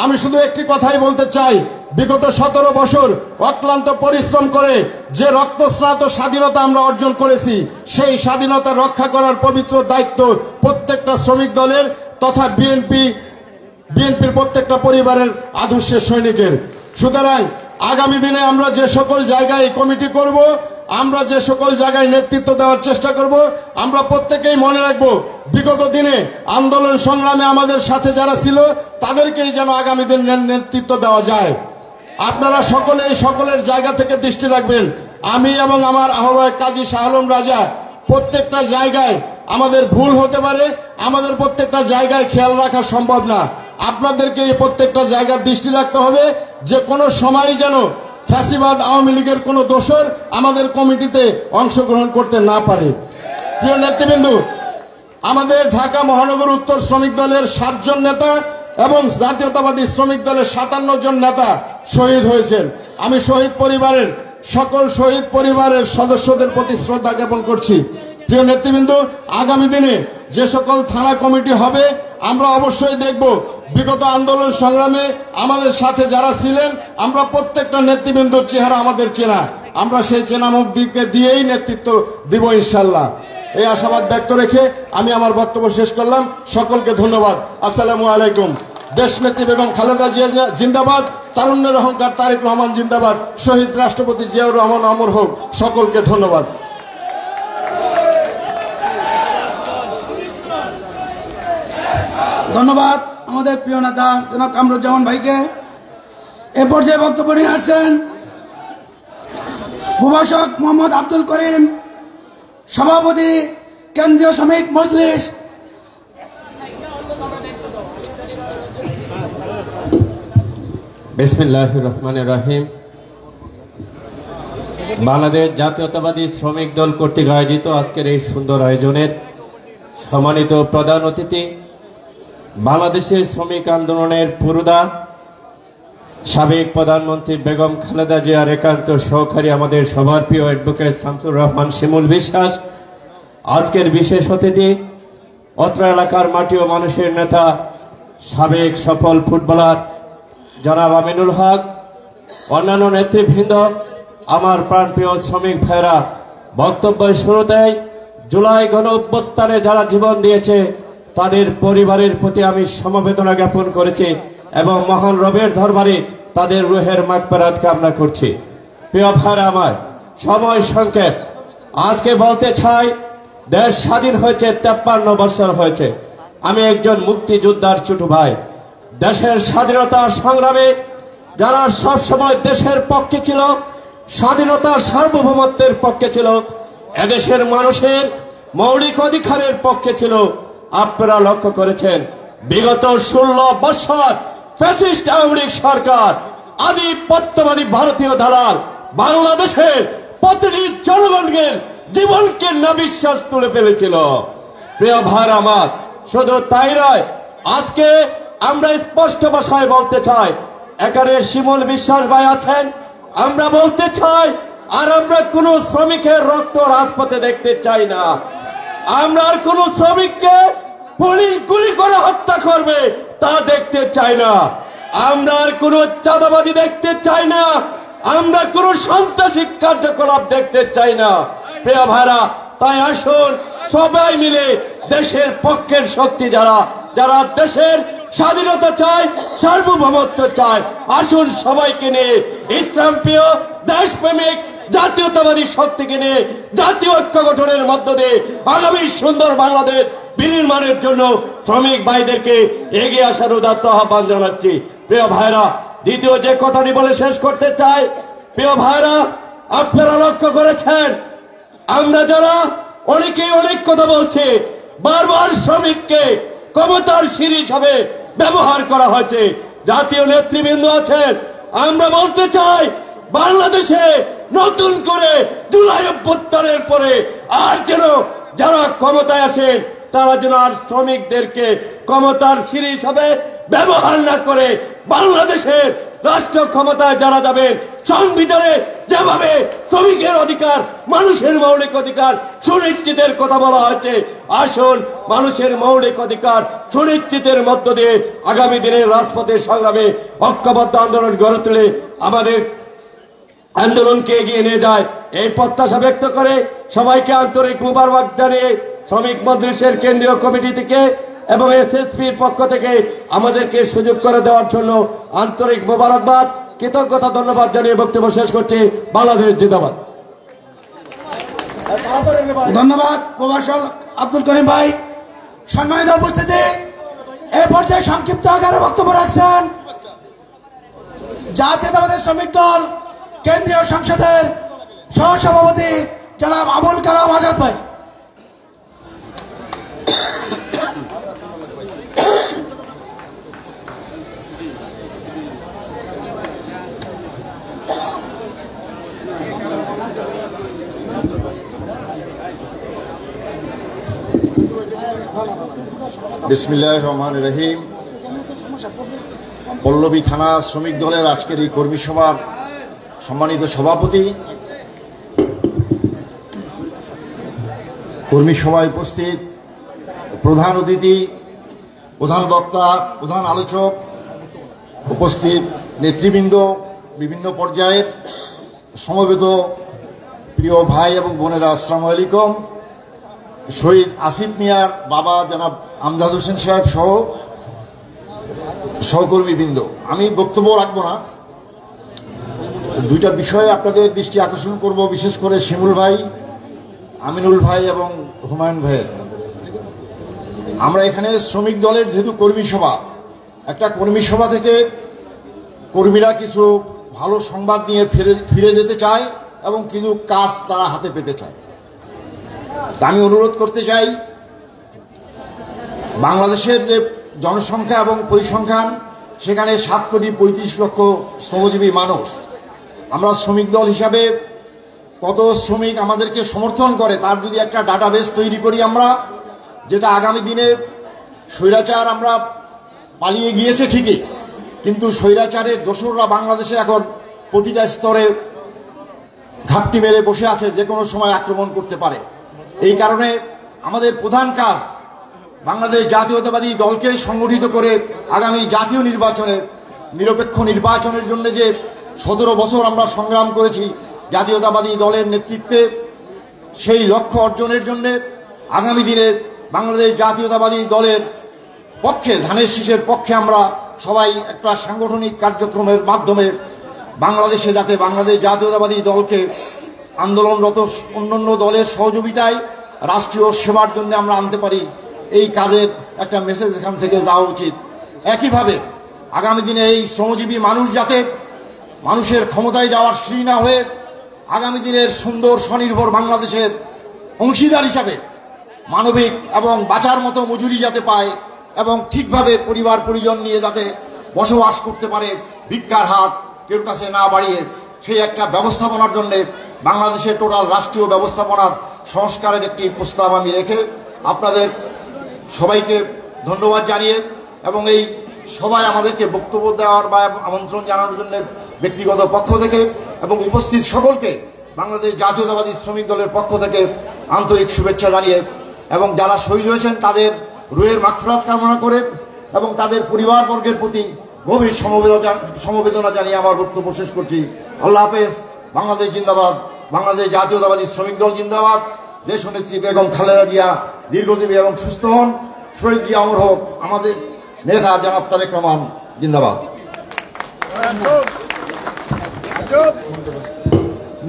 আমি শুধু একটি কথাই বলতে চাই, বিগত 17 বছর অক্লান্ত পরিশ্রম করে যে রক্তস্নাত স্বাধীনতা আমরা অর্জন করেছি, সেই স্বাধীনতা রক্ষা করার পবিত্র দায়িত্ব প্রত্যেকটা শ্রমিক দলের তথা বিএনপির প্রত্যেকটা পরিবারের আদর্শের সৈনিকের। সুতরাং আগামী দিনে আমরা যে সকল জায়গায় কমিটি করব, আমরা যে সকল জায়গায় নেতৃত্ব দেওয়ার চেষ্টা করব, আমরা প্রত্যেকেই মনে রাখবো বিগত দিনে আন্দোলন সংগ্রামে আমাদের সাথে যারা ছিল তাদেরকেই যেন আগামী দিন নেতৃত্ব দেওয়া যায়। আপনারা সকলে সকলের জায়গা থেকে দৃষ্টি রাখবেন। আমি এবং আমার আহ্বায়ক কাজী শাহ আলম রাজা প্রত্যেকটা জায়গায় আমাদের ভুল হতে পারে, আমাদের প্রত্যেকটা জায়গায় খেয়াল রাখা সম্ভব না। আপনাদেরকে এই প্রত্যেকটা জায়গার দৃষ্টি রাখতে হবে যে কোনো সময় যেন ফ্যাসিবাদ আওয়ামী লীগের কোনো দোসর আমাদের কমিটিতে অংশগ্রহণ করতে না পারে। প্রিয় নেতৃবৃন্দ, আমাদের ঢাকা মহানগর উত্তর শ্রমিক দলের 7 জন নেতা এবং জাতীয়তাবাদী শ্রমিক দলের 57 জন নেতা শহীদ হয়েছেন। আমি সকল শহীদ পরিবারের সদস্যদের প্রতি শ্রদ্ধা জ্ঞাপন করছি। প্রিয় নেতৃবৃন্দ, আগামী দিনে যে সকল থানা কমিটি হবে আমরা অবশ্যই দেখব বিগত আন্দোলন সংগ্রামে আমাদের সাথে যারা ছিলেন, আমরা প্রত্যেকটা নেতৃবৃন্দর চেহারা আমাদের চেনা, আমরা সেই চেনা মুখদিকে দিয়েই নেতৃত্ব দিব ইনশাল্লাহ। এই আশাবাদ ব্যক্ত রেখে আমি আমার বক্তব্য শেষ করলাম। সকলকে ধন্যবাদ। আসসালামু আলাইকুম। দেশনেত্রী বেগম খালেদা জিয়া জিন্দাবাদ, তারুণ্যের অহংকার তারেক রহমান জিন্দাবাদ, শহীদ রাষ্ট্রপতি জিয়াউর রহমান অমর হোক। সকলকে ধন্যবাদ। ধন্যবাদ আমাদের প্রিয় নেতা জনাব কামরুজ্জামান ভাইকে। এ পর্যায়ে বক্তব্য নিয়ে আসছেন প্রভাষক মোহাম্মদ আব্দুল করিম, সভাপতি কেন্দ্রীয় শ্রমিক মজলিস। বিসমিল্লাহির রহমানির রহিম। বাংলাদেশ জাতীয়তাবাদী শ্রমিক দল কর্তৃক আয়োজিত আজকের এই সুন্দর আয়োজনের সম্মানিত প্রধান অতিথি, বাংলাদেশের শ্রমিক আন্দোলনের পুরোধা সাবেক প্রধানমন্ত্রী বেগম খালেদা জিয়ার একান্ত সহকারী আমাদের সবার প্রিয় অ্যাডভোকেট শামসুর রহমান শিমুল বিশ্বাস, আজকের বিশেষ অতিথি অত্র এলাকার মাটি ও মানুষের নেতা সাবেক সফল ফুটবলার জনাব আমিনুল হক, অন্যান্য নেতৃবৃন্দ, আমার প্রাণপ্রিয় শ্রমিক ভাইরা, বক্তব্যের শুরুতেই জুলাই গণ অভ্যুত্থানে যারা জীবন দিয়েছে তাদের পরিবারের প্রতি আমি সমবেদনা জ্ঞাপন করেছি এবং মহান রবের দরবারে তাদের রুহের মাগফিরাত কামনা করছি। প্রিয় ভাইরা আমার, সময় সংক্ষেপ, আজকে বলতে চাই দেশ স্বাধীন হয়েছে 53 বছর হয়েছে। আমি একজন মুক্তিযোদ্ধার ছোট ভাই। দেশের স্বাধীনতার সংগ্রামে যারা সব সময় দেশের পক্ষে ছিল, স্বাধীনতার সার্বভৌমত্বের পক্ষে ছিল, এদেশের মানুষের মৌলিক অধিকারের পক্ষে ছিল, আপনারা লক্ষ্য করেছেন বিগত 16 বছর ফ্যাসিস্ট আওয়ামী লীগ সরকার, আধিপত্যবাদী ভারতীয় দালাল বাংলাদেশের প্রতিটি জনগণের জীবনকে নাবিশ্বাস তুলে ফেলেছিল। প্রিয় ভাই আমার, শুধু তাই নয়, আজকে আমরা স্পষ্ট ভাষায় বলতে চাই, এখানে শিমুল বিশ্বাস ভাই আছেন, আমরা বলতে চাই আর আমরা কোন শ্রমিকের রক্ত রাজপথে দেখতে চাই না। আমরা আর কোন শ্রমিককে পুলিশ গুলি করে হত্যা করবে তা দেখতে চাই না। আমরা আর কোন চাঁদাবাজি দেখতে চাই না। আমরা কোন সন্ত্রাসী কার্যকলাপ দেখতে চাই না। প্রিয় ভাইরা, তাই আসুন সবাই মিলে দেশের পক্ষের শক্তি যারা যারা দেশের স্বাধীনতা চায়, সার্বভৌমত্ব চায়, আসুন সবাইকে নিয়ে ইসলাম প্রিয় দেশপ্রেমিক জাতীয়তাবাদী শক্তিকে নিয়ে জাতীয় ঐক্য গঠনের মধ্য দিয়ে আগামী সুন্দর বাংলাদেশ বিনির্মাণের জন্য শ্রমিক ভাইদেরকে এগিয়ে আসার উদাত্ত আহ্বান জানাচ্ছি। প্রিয় ভাইরা, দ্বিতীয় যে কথাটি বলে শেষ করতে চাই, প্রিয় ভাইরা, আপনারা লক্ষ্য করেছেন আমরা যারা অনেকেই অনেক কথা বলছি, বারবার শ্রমিককে ক্ষমতার সিঁড়ি হিসাবে ব্যবহার করা হয়েছে। জাতীয় নেতৃবৃন্দ আছেন, আমরা বলতে চাই বাংলাদেশে নতুন করে জুলাই অভ্যুত্থানের পরে আর যেন যারা ক্ষমতায় আসেন তারা যেন আর শ্রমিকদেরকে ক্ষমতার সিঁড়ি হিসাবে ব্যবহার না করে বাংলাদেশের রাষ্ট্র ক্ষমতায় যারা যাবেন সংবিধানে যেভাবে শ্রমিকের অধিকার, মানুষের মৌলিক অধিকার সুনিশ্চিতের কথা বলা হয়েছে, আসুন মানুষের মৌলিক অধিকার সুনিশ্চিতের মধ্য দিয়ে আগামী দিনের রাজপথের সংগ্রামে ঐক্যবদ্ধ আন্দোলন গড়ে তুলে আমাদের আন্দোলনকে এগিয়ে নিয়ে যায়। এই প্রত্যাশা ব্যক্ত করে সবাইকে আন্তরিক মুবারক জানিয়ে শ্রমিক মজলিসের কেন্দ্রীয় কমিটি থেকে এবং এসএসপির পক্ষ থেকে আমাদেরকে সুযোগ করে দেওয়ার জন্য আন্তরিক মোবারকবাদ, কৃতজ্ঞতা, ধন্যবাদ জানিয়ে বক্তব্য শেষ করছি। বাংলাদেশ জিন্দাবাদ। ধন্যবাদ প্রভাষক আব্দুল করিম ভাই। সম্মানিত উপস্থিতি, এই পর্যায়ে সংক্ষিপ্ত আকারে বক্তব্য রাখছেন জাতীয়তাবাদী শ্রমিক দল কেন্দ্রীয় সংসদের সহসভাপতি জনাব আবুল কালাম আজাদ ভাই। বিসমিল্লাহির রহমানির রহিম। পল্লবী থানা শ্রমিক দলের আজকের এই কর্মী সভার সম্মানিত সভাপতি, কর্মী সভায় উপস্থিত প্রধান অতিথি, প্রধান বক্তা, প্রধান আলোচক, উপস্থিত নেতৃবৃন্দ, বিভিন্ন পর্যায়ের সমবেত প্রিয় ভাই এবং বোনেরা, আসসালামু আলাইকুম। শহীদ আসিফ মিয়ার বাবা জনাব আমজাদ হোসেন সাহেব সহ সহকর্মীবৃন্দ, আমি বক্তব্য রাখবো না, দুইটা বিষয়ে আপনাদের দৃষ্টি আকর্ষণ করব, বিশেষ করে শিমুল ভাই, আমিনুল ভাই এবং হুমায়ুন ভাইয়ের। আমরা এখানে শ্রমিক দলের যেহেতু কর্মী সভা, একটা কর্মী সভা থেকে কর্মীরা কিছু ভালো সংবাদ নিয়ে ফিরে যেতে চায় এবং কিছু কাজ তারা হাতে পেতে চায়। তা আমি অনুরোধ করতে চাই, বাংলাদেশের যে জনসংখ্যা এবং পরিসংখ্যান, সেখানে 7,35,00,000 শ্রমজীবী মানুষ। আমরা শ্রমিক দল হিসাবে কত শ্রমিক আমাদেরকে সমর্থন করে তার যদি একটা ডাটাবেস তৈরি করি আমরা, যেটা আগামী দিনে স্বৈরাচার, আমরা পালিয়ে গিয়েছে ঠিকই, কিন্তু স্বৈরাচারের দোসররা বাংলাদেশে এখন প্রতিটা স্তরে ঘাপটি মেরে বসে আছে, যে কোনো সময় আক্রমণ করতে পারে। এই কারণে আমাদের প্রধান কাজ বাংলাদেশ জাতীয়তাবাদী দলকে সংগঠিত করে আগামী জাতীয় নির্বাচনে, নিরপেক্ষ নির্বাচনের জন্য যে 17 বছর আমরা সংগ্রাম করেছি জাতীয়তাবাদী দলের নেতৃত্বে, সেই লক্ষ্য অর্জনের জন্য আগামী দিনে বাংলাদেশ জাতীয়তাবাদী দলের পক্ষে, ধানের শীষের পক্ষে আমরা সবাই একটা সাংগঠনিক কার্যক্রমের মাধ্যমে বাংলাদেশে যাতে বাংলাদেশ জাতীয়তাবাদী দলকে আন্দোলনরত অন্যান্য দলের সহযোগিতায় রাষ্ট্রীয় সেবার জন্য আমরা আনতে পারি, এই কাজের একটা মেসেজ এখান থেকে যাওয়া উচিত। একইভাবে আগামী দিনে এই শ্রমজীবী মানুষ যাতে মানুষের ক্ষমতায় যাওয়ার সিঁড়ি না হয়ে আগামী দিনের সুন্দর স্বনির্ভর বাংলাদেশের অংশীদার হিসাবে মানবিক এবং বাঁচার মতো মজুরি যাতে পায় এবং ঠিকভাবে পরিবার পরিজন নিয়ে যাতে বসবাস করতে পারে, ভিক্ষার হাত কেউ কাছে না বাড়িয়ে, সেই একটা ব্যবস্থাপনার জন্যে বাংলাদেশের টোটাল রাষ্ট্রীয় ব্যবস্থাপনার সংস্কারের একটি প্রস্তাব আমি রেখে আপনাদের সবাইকে ধন্যবাদ জানিয়ে এবং এই সবাই আমাদেরকে বক্তব্য দেওয়ার বা আমন্ত্রণ জানানোর জন্য ব্যক্তিগত পক্ষ থেকে এবং উপস্থিত সকলকে বাংলাদেশ জাতীয়তাবাদী শ্রমিক দলের পক্ষ থেকে আন্তরিক শুভেচ্ছা জানিয়ে এবং যারা শহীদ হয়েছেন তাদের রুহের মাগফিরাত কামনা করে এবং তাদের পরিবারবর্গের প্রতি গভীর সমবেদনা জানিয়ে আমার বক্তব্য শেষ করছি। আল্লাহ হাফেজ। বাংলাদেশ জিন্দাবাদ। বাংলাদেশ জাতীয়তাবাদী শ্রমিক দল জিন্দাবাদ। দেশনেত্রী বেগম খালেদা জিয়া দীর্ঘজীবী এবং সুস্থ হন। শহীদ জিয়া অমর হোক। আমাদের নেতা জনাব তারেক রহমান জিন্দাবাদ।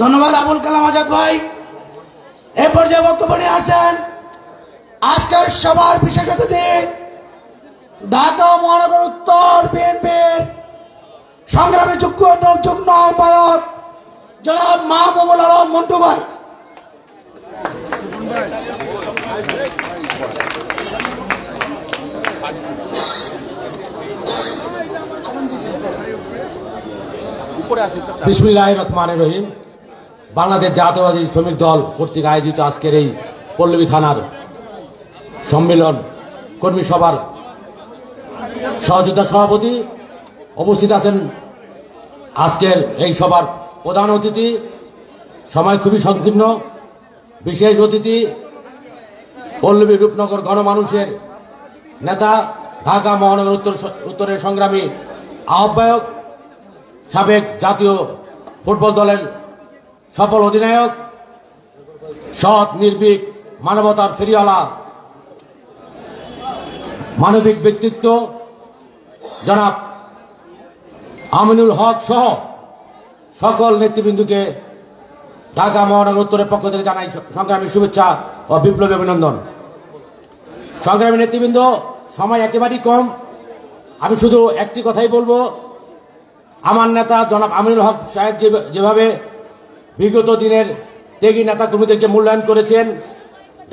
ধন্যবাদ আবুল কালাম আজাদ ভাই। এ পর্যায়ে বক্তব্য নিয়ে আসেন আজকের সবার বিশেষ অতিথি, ঢাকা মহানগর উত্তর বিএনপির সংগ্রামী যুগ্ম আহ্বায়ক জনাব মাহবুবুল আলম মন্টু ভাই। বিসমিল্লাহির রহমানির রহিম। বাংলাদেশ জাতীয়তাবাদী শ্রমিক দল কর্তৃক আয়োজিত আজকের এই পল্লবী থানার সম্মেলন কর্মী সভার সহযোদ্ধা সভাপতি, উপস্থিত আছেন আজকের এই সভার প্রধান অতিথি, সময় খুবই সংকীর্ণ, বিশেষ অতিথি পল্লবী রূপনগর গণমানুষের নেতা, ঢাকা মহানগর উত্তরের সংগ্রামী আহ্বায়ক, সাবেক জাতীয় ফুটবল দলের সফল অধিনায়ক, সৎ নির্ভীক মানবতার ফেরিওয়ালা মানবিক ব্যক্তিত্ব জনাব আমিনুল হক সহ সকল নেতৃবৃন্দকে ঢাকা মহানগর উত্তরের পক্ষ থেকে জানাই সংগ্রামী শুভেচ্ছা ও বিপ্লবী অভিনন্দন। সংগ্রামী নেতৃবৃন্দ, সময় একেবারেই কম, আমি শুধু একটি কথাই বলবো। আমার নেতা জনাব আমিনুল হক সাহেব যেভাবে বিগত দিনের ত্যাগী নেতা কর্মীদেরকে মূল্যায়ন করেছেন,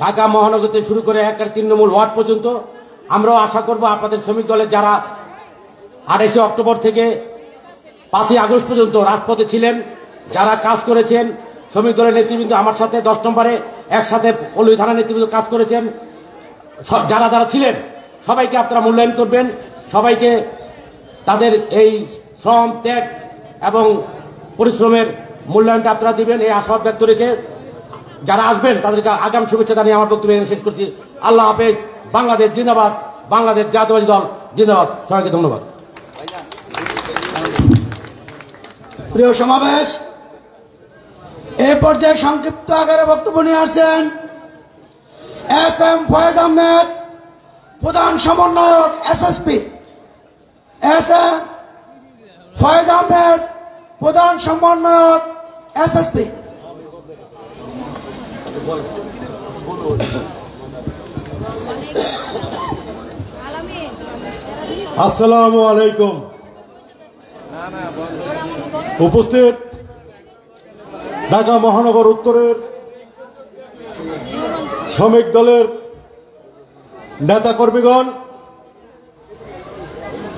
ঢাকা মহানগর থেকে শুরু করে একের 3 নম্বর ওয়ার্ড পর্যন্ত, আমরাও আশা করব আপনাদের শ্রমিক দলের যারা 28 অক্টোবর থেকে 5 আগস্ট পর্যন্ত রাজপথে ছিলেন, যারা কাজ করেছেন, শ্রমিক দলের নেতৃবৃন্দ আমার সাথে 10 নম্বরে একসাথে পল্লবী থানার নেতৃবৃন্দ কাজ করেছেন, যারা যারা ছিলেন সবাইকে আপনারা মূল্যায়ন করবেন, সবাইকে তাদের এই শ্রম ত্যাগ এবং পরিশ্রমের মূল্যায়নটা আপনারা দিবেন, এই আশাবাদ ব্যক্ত রেখে যারা আসবেন তাদেরকে আগাম শুভেচ্ছা জানিয়ে আমার বক্তব্য এখানে শেষ করছি। আল্লাহ হাফেজ। বাংলাদেশ জিন্দাবাদ, বাংলাদেশ জাতীয়বাদী দল জিন্দাবাদ। সবাইকে ধন্যবাদ। প্রিয় সমাবেশ, এ পর্যায়ে সংক্ষিপ্ত আকারে বক্তব্য নিয়ে আসছেন এস এম ফয়েজ আহমেদ, প্রধান সমন্বয়ক SSP. S M Foyez Ahmed, প্রধান সমন্বয়ক এসএসপি। আসসালামু আলাইকুম। উপস্থিত ঢাকা মহানগর উত্তরের শ্রমিক দলের নেতাকর্মীগণ,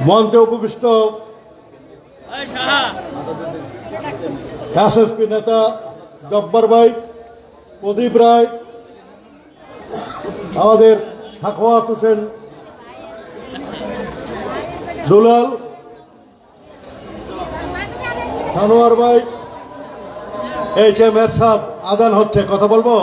মঞ্চে উপবিষ্ট এসএসপি নেতা জব্বার ভাই, প্রদীপ রায়, আমাদের সাখাওয়াত হোসেন দুলাল, সানোয়ার ভাই, এইচ এম এরশাদ। আজান হচ্ছে, কথা বলবো।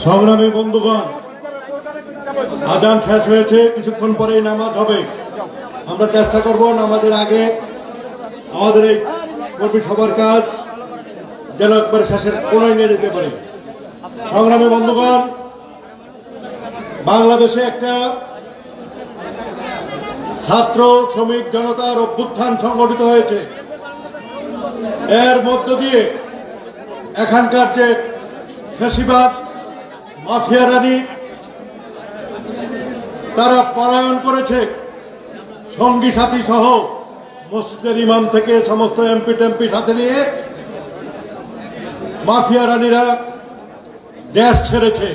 সংগ্রামী বন্ধুগণ, আজান শেষ হয়েছে, কিছুক্ষণ পরেই নামাজ হবে। আমরা চেষ্টা করব নামাজের আগে আমাদের এই কর্মী সভার কাজ যেন একবার শেষের কোনায় নিয়ে যেতে পারি। সংগ্রামী বন্ধুগণ, বাংলাদেশে একটা ছাত্র শ্রমিক জনতার অভ্যুত্থান সংগঠিত হয়েছে। এর মধ্য দিয়ে এখানকার যে ফ্যাসিবাদ মাফিয়া রানী তারা পলায়ন করেছে, সঙ্গী সাথী সহ মসজিদের ইমাম থেকে সমস্ত এমপি টেমপি সাথে নিয়ে মাফিয়া রানীরা দেশ ছেড়েছে।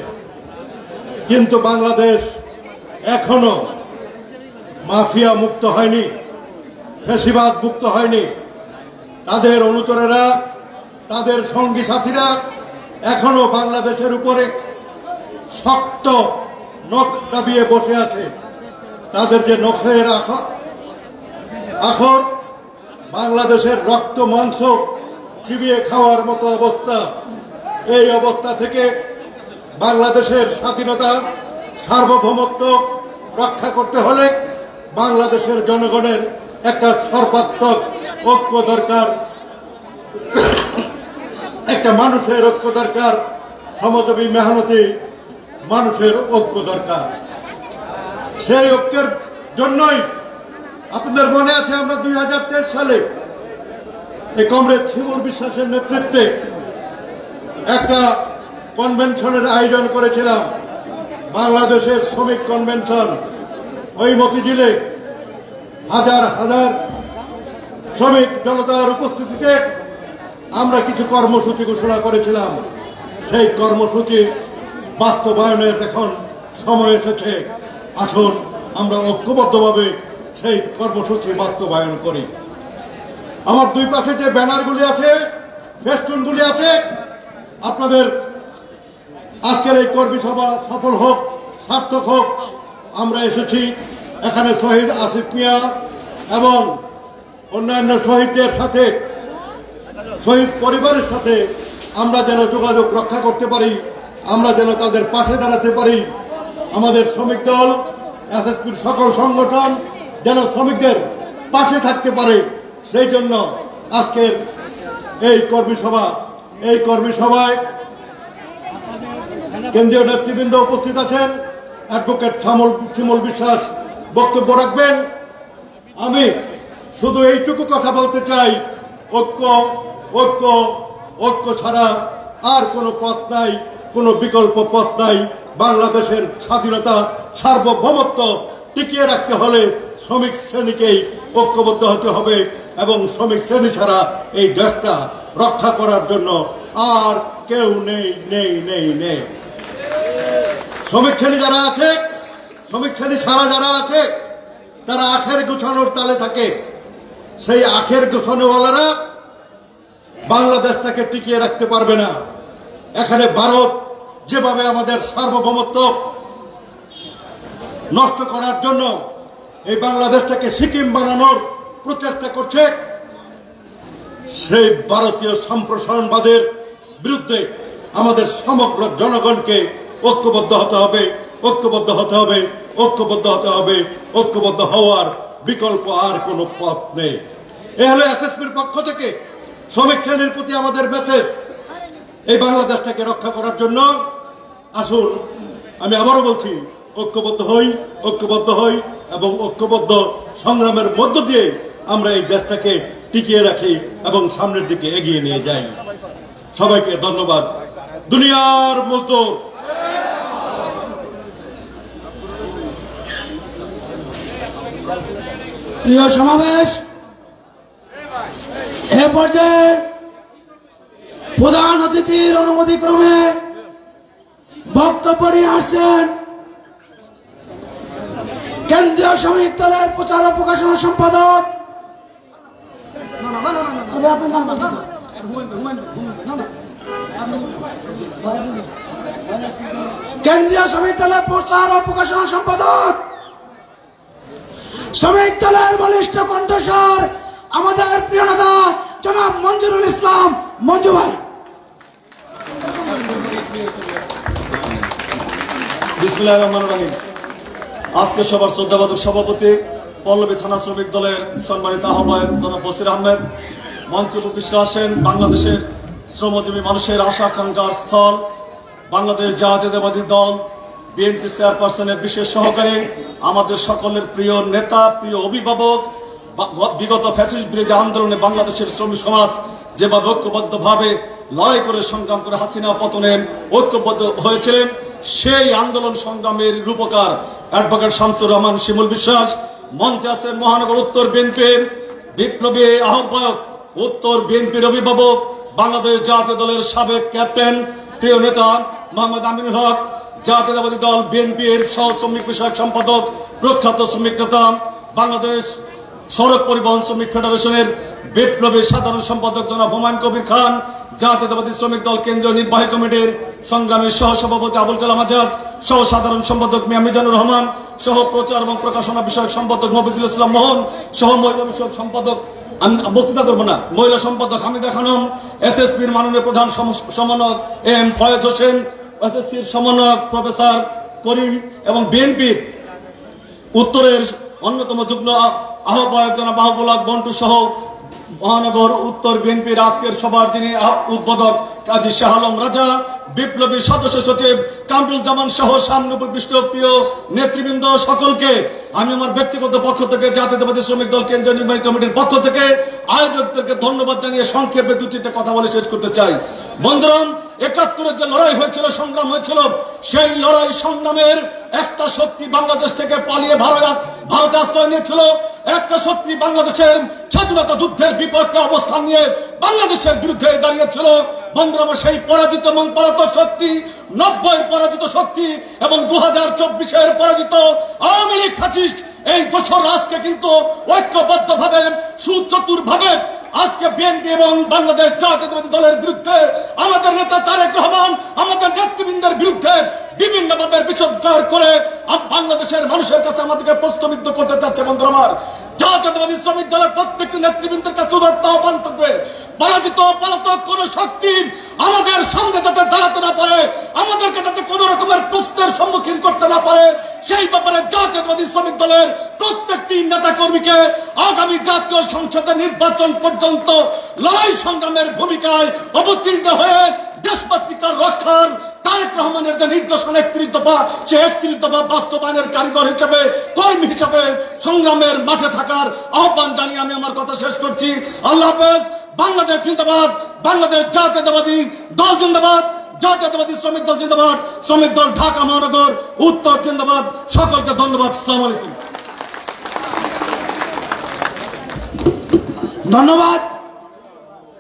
কিন্তু বাংলাদেশ এখনো মাফিয়া মুক্ত হয়নি, ফ্যাসিবাদ মুক্ত হয়নি। তাদের অনুচরেরা, তাদের সঙ্গী সাথীরা এখনো বাংলাদেশের উপরে শক্ত নখ দাবিয়ে বসে আছে। তাদের যে নখের আখর বাংলাদেশের রক্ত মাংস চিবিয়ে খাওয়ার মতো অবস্থা। এই অবস্থা থেকে বাংলাদেশের স্বাধীনতা সার্বভৌমত্ব রক্ষা করতে হলে বাংলাদেশের জনগণের একটা সর্বাত্মক ঐক্য দরকার, একটা মানুষের ঐক্য দরকার, শ্রমজীবী মেহনতি মানুষের ঐক্য দরকার। সেই ঐক্যের জন্যই আপনাদের মনে আছে আমরা 2023 সালে এই কমরেড শিমুল বিশ্বাসের নেতৃত্বে একটা কনভেনশনের আয়োজন করেছিলাম, বাংলাদেশের শ্রমিক কনভেনশন। ওই মতিঝিলে হাজার হাজার শ্রমিক জনতার উপস্থিতিতে আমরা কিছু কর্মসূচি ঘোষণা করেছিলাম। সেই কর্মসূচি বাস্তবায়নের এখন সময় এসেছে। আসুন আমরা ঐক্যবদ্ধভাবে সেই কর্মসূচি বাস্তবায়ন করি। আমার দুই পাশে যে ব্যানারগুলি আছে, ফেস্টুনগুলি আছে, আপনাদের আজকের এই কর্মী সভা সফল হোক, সার্থক হোক। আমরা এসেছি এখানে শহীদ আসিফ মিয়া এবং অন্যান্য শহীদদের সাথে, শহীদ পরিবারের সাথে আমরা যেন যোগাযোগ রক্ষা করতে পারি, আমরা যেন তাদের পাশে দাঁড়াতে পারি। আমাদের শ্রমিক দল, এসএসপির সকল সংগঠন যেন শ্রমিকদের পাশে থাকতে পারে, সেই জন্য আজকের এই কর্মী সভা। এই কর্মী সভায় কেন্দ্রীয় নেতৃবৃন্দ উপস্থিত আছেন। অ্যাডভোকেট শিমুল বিশ্বাস বক্তব্য রাখবেন। আমি শুধু এইটুকু কথা বলতে চাই, ঐক্য ঐক্য ঐক্য ছাড়া আর কোনো পথ নাই, কোনো বিকল্প পথ নাই। বাংলাদেশের স্বাধীনতা সার্বভৌমত্ব টিকিয়ে রাখতে হলে শ্রমিক শ্রেণীকেই ঐক্যবদ্ধ হতে হবে এবং শ্রমিক শ্রেণী ছাড়া এই দেশটা রক্ষা করার জন্য আর কেউ নেই নেই নেই নেই। শ্রমিক শ্রেণী যারা আছে, শ্রমিক শ্রেণী ছাড়া যারা আছে, তারা আখের গুছানোর তালে থাকে। সেই আখের গুছানোওয়ালারা বাংলাদেশটাকে টিকিয়ে রাখতে পারবে না। এখানে ভারত যেভাবে আমাদের সার্বভৌমত্ব নষ্ট করার জন্য এই বাংলাদেশটাকে সিকিম বানানোর প্রচেষ্টা করছে, সেই ভারতীয় সম্প্রসারণবাদের বিরুদ্ধে আমাদের সমগ্র জনগণকে ঐক্যবদ্ধ হতে হবে, ঐক্যবদ্ধ হতে হবে, ঐক্যবদ্ধ হতে হবে। ঐক্যবদ্ধ হওয়ার বিকল্প আর কোনো পথ নেই। এ হলো এসএসপির পক্ষ থেকে শ্রমিক শ্রেণীর প্রতি আমাদের মেসেজ। এই বাংলাদেশটাকে রক্ষা করার জন্য আসুন, আমি আবারও বলছি, ঐক্যবদ্ধ হই, ঐক্যবদ্ধ হই এবং ঐক্যবদ্ধ সংগ্রামের মধ্য দিয়ে আমরা এই দেশটাকে টিকিয়ে রাখি এবং সামনের দিকে এগিয়ে নিয়ে যাই। সবাইকে ধন্যবাদ। দুনিয়ার মজদুর। প্রিয় সমাবেশ, এ পর্যায়ে প্রধান অতিথির অনুমতি ক্রমে বক্তব্য নিয়ে আসছেন কেন্দ্রীয় শ্রমিক দলের প্রচার ও প্রকাশনা সম্পাদক কেন্দ্রীয় শ্রমিক দলের প্রচার ও প্রকাশনা সম্পাদক, শ্রমিক দলের বলিষ্ঠ কণ্ঠস্বর আমাদের প্রিয় নেতা জনাব মঞ্জুরুল ইসলাম মঞ্জু ভাই। বিসমিল্লাহির রহমানির রহিম। আজকে সবার শ্রদ্ধাবাদক সভাপতি পল্লবী থানা শ্রমিক দলের সম্মানিত আহ্বায়ক জনাব বসির আহমেদ, মঞ্চে উপবিষ্ট আছেন বাংলাদেশের শ্রমজীবী মানুষের আশা আকাঙ্ক্ষার স্থল বাংলাদেশ জাতীয়তাবাদী দল বিএনপি চেয়ারপারসনের বিশেষ সহকারী, আমাদের সকলের প্রিয় নেতা, প্রিয় অভিভাবক, বিগত ফ্যাসিস্ট বিরোধী আন্দোলনে বাংলাদেশের শ্রমিক সমাজ যেভাবে ঐক্যবদ্ধভাবে লড়াই করে সংগ্রাম করে হাসিনা পতনে ঐক্যবদ্ধ হয়েছিলেন, সেই আন্দোলন সংগ্রামের রূপকার অ্যাডভোকেট শামসুর রহমান শিমুল বিশ্বাস। মঞ্চে আছেন মহানগর উত্তর বিএনপির বিপ্লবী আহ্বায়ক, উত্তর বিএনপির অভিভাবক, বাংলাদেশ জাতীয় দলের সাবেক ক্যাপ্টেন, প্রিয় নেতা মোহাম্মদ আমিনুল হক, জাতীয়তাবাদী দল বিএনপির সহ শ্রমিক বিষয়ক সম্পাদক, প্রখ্যাত শ্রমিক নেতা, বাংলাদেশ সড়ক পরিবহন শ্রমিক ফেডারেশনের বিপ্লবী সাধারণ সম্পাদক জনাব হুমায়ুন কবির খান, জাতীয়তাবাদী শ্রমিক দল কেন্দ্রীয় নির্বাহী কমিটির সংগ্রামী সহ সভাপতি আবুল কালাম আজাদ, সহ সাধারণ সম্পাদক মিয়া মিজানুর রহমান, সহ প্রচার এবং প্রকাশনা বিষয়ক সম্পাদক মফিদুল ইসলাম মোহন, সহ মহিলা বিষয়ক সম্পাদক, আমি বক্তৃতা করবো না, মহিলা সম্পাদক হামিদা খানম, এসএসপির মাননীয় প্রধান সমন্বয়ক এম ফয়েজ হোসেন, এসএসসির সমন্বয়ক প্রফেসর করিম এবং বিএনপির উত্তরের অন্যতম যুগ্ম আহ্বায়ক জনাব মাহবুল হক বন্টু সহ মহানগর উত্তর বিএনপির আজকের সভার যিনি উদ্বোধক কাজী শাহ আলম রাজা, বিপ্লবী সদস্য সচিব কামরুল জামান সহ সামনে উপবিষ্ট প্রিয় নেতৃবৃন্দ সকলকে আমি আমার ব্যক্তিগত পক্ষ থেকে জাতীয়তাবাদী শ্রমিক দল কেন্দ্রীয় নির্বাহী কমিটির পক্ষ থেকে আয়োজকদেরকে ধন্যবাদ জানিয়ে সংক্ষেপে দু চারটে কথা বলে শেষ করতে চাই। বন্ধুগণ, ৭১-এর যে লড়াই হয়েছিল, সংগ্রাম হয়েছিল, সেই লড়াই সংগ্রামের একটা শক্তি বাংলাদেশ থেকে পালিয়ে ভারতে আশ্রয় নিয়েছিল, একটা শক্তি বাংলাদেশের স্বাধীনতা যুদ্ধের বিপক্ষে অবস্থান নিয়ে বাংলাদেশের বিরুদ্ধে দাঁড়িয়েছিল। বন্ধুরা, সেই পরাজিত এবং পলাতক শক্তি, ৯০ পরাজিত শক্তি এবং ২০২৪-এর পরাজিত আওয়ামী লীগ ফ্যাসিস্ট, এই দোসর আজকে কিন্তু ঐক্যবদ্ধভাবে সুচতুরভাবে আজকে বিএনপি এবং বাংলাদেশ জাতীয়তাবাদী দলের বিরুদ্ধে, আমাদের নেতা তারেক রহমান, আমাদের নেতৃবৃন্দের বিরুদ্ধে বিভিন্নভাবে বিষোদ্গার করে বাংলাদেশের মানুষের কাছে আমাদেরকে প্রশ্নবিদ্ধ করতে চাচ্ছে। বন্ধুরা আমার, জাতীয়তাবাদী শ্রমিক দলের প্রত্যেকটি নেতৃবৃন্দের কাছে উদাত্ত আহ্বান থাকবে, পরাজিত পলাতক কোন শক্তি আমাদের সামনে যাতে দাঁড়াতে না পারে, আমাদেরকে যাতে কোন রকমের প্রশ্নের সম্মুখীন করতে না পারে, সেই ব্যাপারে জাতীয়তাবাদী শ্রমিক দলের প্রত্যেকটি নেতা কর্মীকে আগামী জাতীয় সংসদের নির্বাচন পর্যন্ত লড়াই সংগ্রামের ভূমিকায় অবতীর্ণ হয়ে দেশমাতৃকার রক্ষার তারেক রহমানের যে নির্দেশনা ৩১ দফা, সে ৩১ দফা বাস্তবায়নের কারিগর হিসেবে, কর্মী হিসেবে সংগ্রামের মাঝে থাকার আহ্বান জানিয়ে আমি আমার কথা শেষ করছি। আল্লাহ হাফেজ। বাংলাদেশ জিন্দাবাদ, বাংলাদেশ জাতীয়তাবাদী দল জিন্দাবাদ, জাতীয়তাবাদী শ্রমিক দল জিন্দাবাদ, শ্রমিক দল ঢাকা মহানগর উত্তর জিন্দাবাদ। সকলকে ধন্যবাদ। আসসালামু আলাইকুম। ধন্যবাদ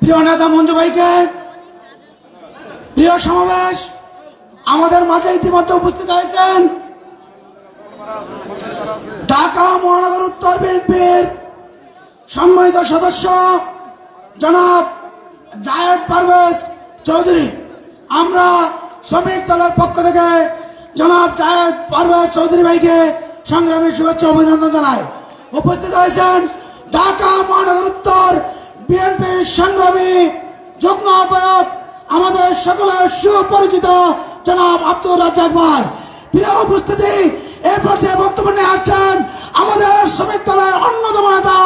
প্রিয় নেতা মঞ্জু ভাইকে। প্রিয় সমাবেশ, আমাদের মাঝে ইতিমধ্যে উপস্থিত হয়েছেন ঢাকা মহানগর উত্তর বিএনপির সম্মানিত সদস্য জনাব জায়েদ পারভেজ চৌধুরী। আমরা শ্রমিক দলের পক্ষ থেকে জনাব জায়েদ পারভেজ চৌধুরী ভাইকে সংগ্রামী শুভেচ্ছা অভিনন্দন জানাই। উপস্থিত হয়েছেন ঢাকা মহানগর উত্তর বিএনপির সংগ্রামী যুগ্ম আহ্বায়ক, আমাদের সকলের সুপরিচিত জনাব আব্দুর রাজ্জাক ভাই। প্রিয় উপস্থিতি, এই পর্যায়ে বক্তব্য নিয়ে আসছেন আমাদের শ্রমিক দলের অন্যতম নেতা,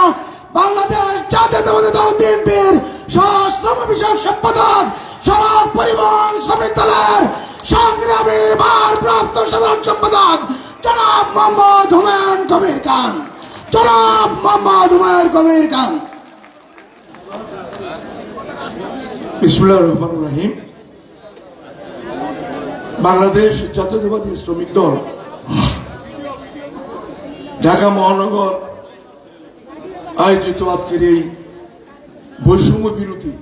বাংলাদেশ জাতীয়তাবাদী দল বিএনপির সহশ্রম বিষয়ক সম্পাদক, সড়ক পরিবহন শ্রমিক দলের সংগ্রামী ভারপ্রাপ্ত সাধারণ সম্পাদক জনাব মোহাম্মদ হুমায়ুন কবির খান। জনাব মোহাম্মদ হুমায়ুন কবির খান। বিসমিল্লাহির রহমানির রহিম। বাংলাদেশ জাতীয়তাবাদী শ্রমিক দল ঢাকা মহানগর আয়োজিত আজকের এই বৈষম্য বিরোধী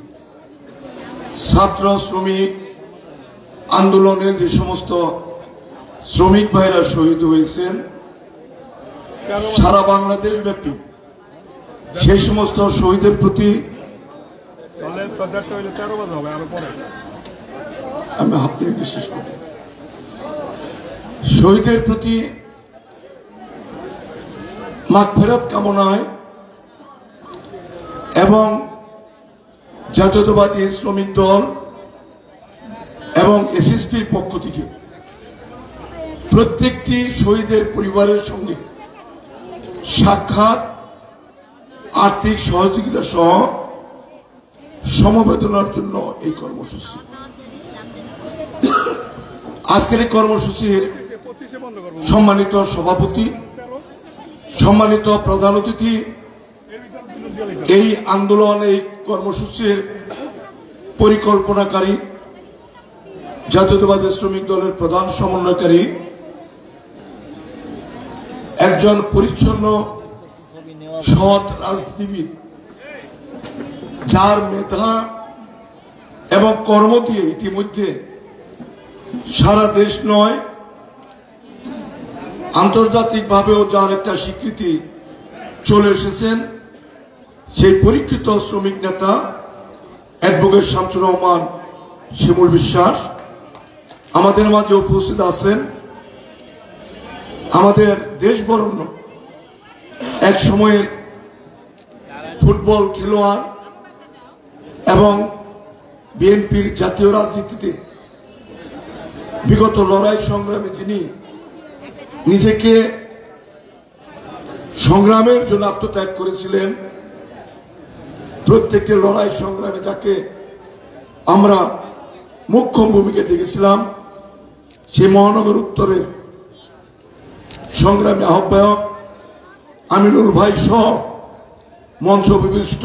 ছাত্র শ্রমিক আন্দোলনের যে সমস্ত শ্রমিক ভাইরা শহীদ হয়েছেন সারা বাংলাদেশ ব্যাপী, সেই সমস্ত শহীদের প্রতি আমি হাফ মিনিটে শেষ করি। শহীদের প্রতি মাগফিরাত কামনায় এবং জাতীয়তাবাদী শ্রমিক দল এবং এসএসপির পক্ষ থেকে প্রত্যেকটি শহীদের পরিবারের সঙ্গে সাক্ষাৎ, আর্থিক সহযোগিতা সহ সমবেদনার জন্য এই কর্মসূচি। আজকের এই কর্মসূচির সম্মানিত সভাপতি, সম্মানিত প্রধান অতিথি, এই আন্দোলন, এই কর্মসূচির পরিকল্পনাকারী জাতীয়তাবাদী শ্রমিক দলের প্রধান সমন্বয়কারী, একজন পরিচ্ছন্ন সৎ রাজনীতিবিদ, যার মেধা এবং কর্ম দিয়ে ইতিমধ্যে সারা দেশ নয় আন্তর্জাতিকভাবেও যার একটা স্বীকৃতি চলে এসেছেন, সেই পরীক্ষিত শ্রমিক নেতা অ্যাডভোকেট শামসুর রহমান শিমুল বিশ্বাস আমাদের মাঝে উপস্থিত আছেন। আমাদের দেশ বরণ্য এক সময়ের ফুটবল খেলোয়াড় এবং বিএনপির জাতীয় রাজনীতিতে বিগত লড়াই সংগ্রামে তিনি নিজেকে সংগ্রামের জন্য আত্মত্যাগ করেছিলেন। প্রত্যেকটি লড়াই সংগ্রামে যাকে আমরা মুখ্য ভূমিকা দেখেছিলাম, সেই মহানগর উত্তরের সংগ্রামী আহ্বায়ক আমিনুল ভাই সহ মঞ্চ বিশিষ্ট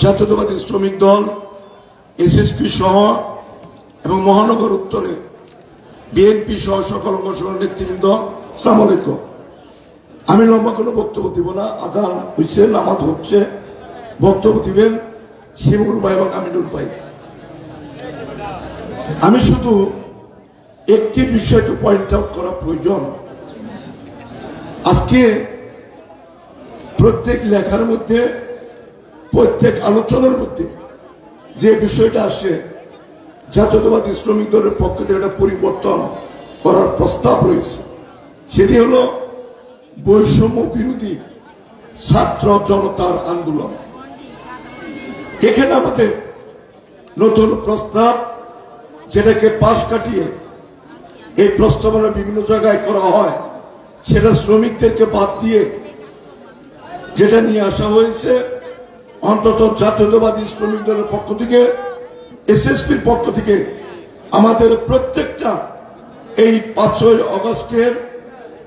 জাতীয়তাবাদী শ্রমিক দল, এসএসপি সহ এবং মহানগর উত্তরে বিএনপি সহ সকল অঙ্গ সংগঠনের নেতৃবৃন্দ, আসসালামু আলাইকুম। আমি লম্বা কোনো বক্তব্য দিব না, আজান হচ্ছে, নামাজ হচ্ছে, বক্তব্য দিবেন শিমুল ভাই এবং আমিনুল ভাই। আমি শুধু একটি বিষয় একটু পয়েন্ট আউট করা প্রয়োজন। আজকে প্রত্যেক লেখার মধ্যে, প্রত্যেক আলোচনার মধ্যে যে বিষয়টা আসে, জাতীয়তাবাদী শ্রমিক দলের পক্ষ থেকে একটা পরিবর্তন করার প্রস্তাব রয়েছে, সেটি হলো বৈষম্য বিরোধী ছাত্র জনতার আন্দোলন। এখানে আমাদের নতুন প্রস্তাব, যেটাকে পাশ কাটিয়ে এই প্রস্তাবনা বিভিন্ন জায়গায় করা হয়, সেটা শ্রমিকদেরকে বাদ দিয়ে যেটা নিয়ে আসা হয়েছে, অন্তত জাতীয়তাবাদী শ্রমিক দলের পক্ষ থেকে, এসএসপির পক্ষ থেকে আমাদের প্রত্যেকটা এই 5ই আগস্টের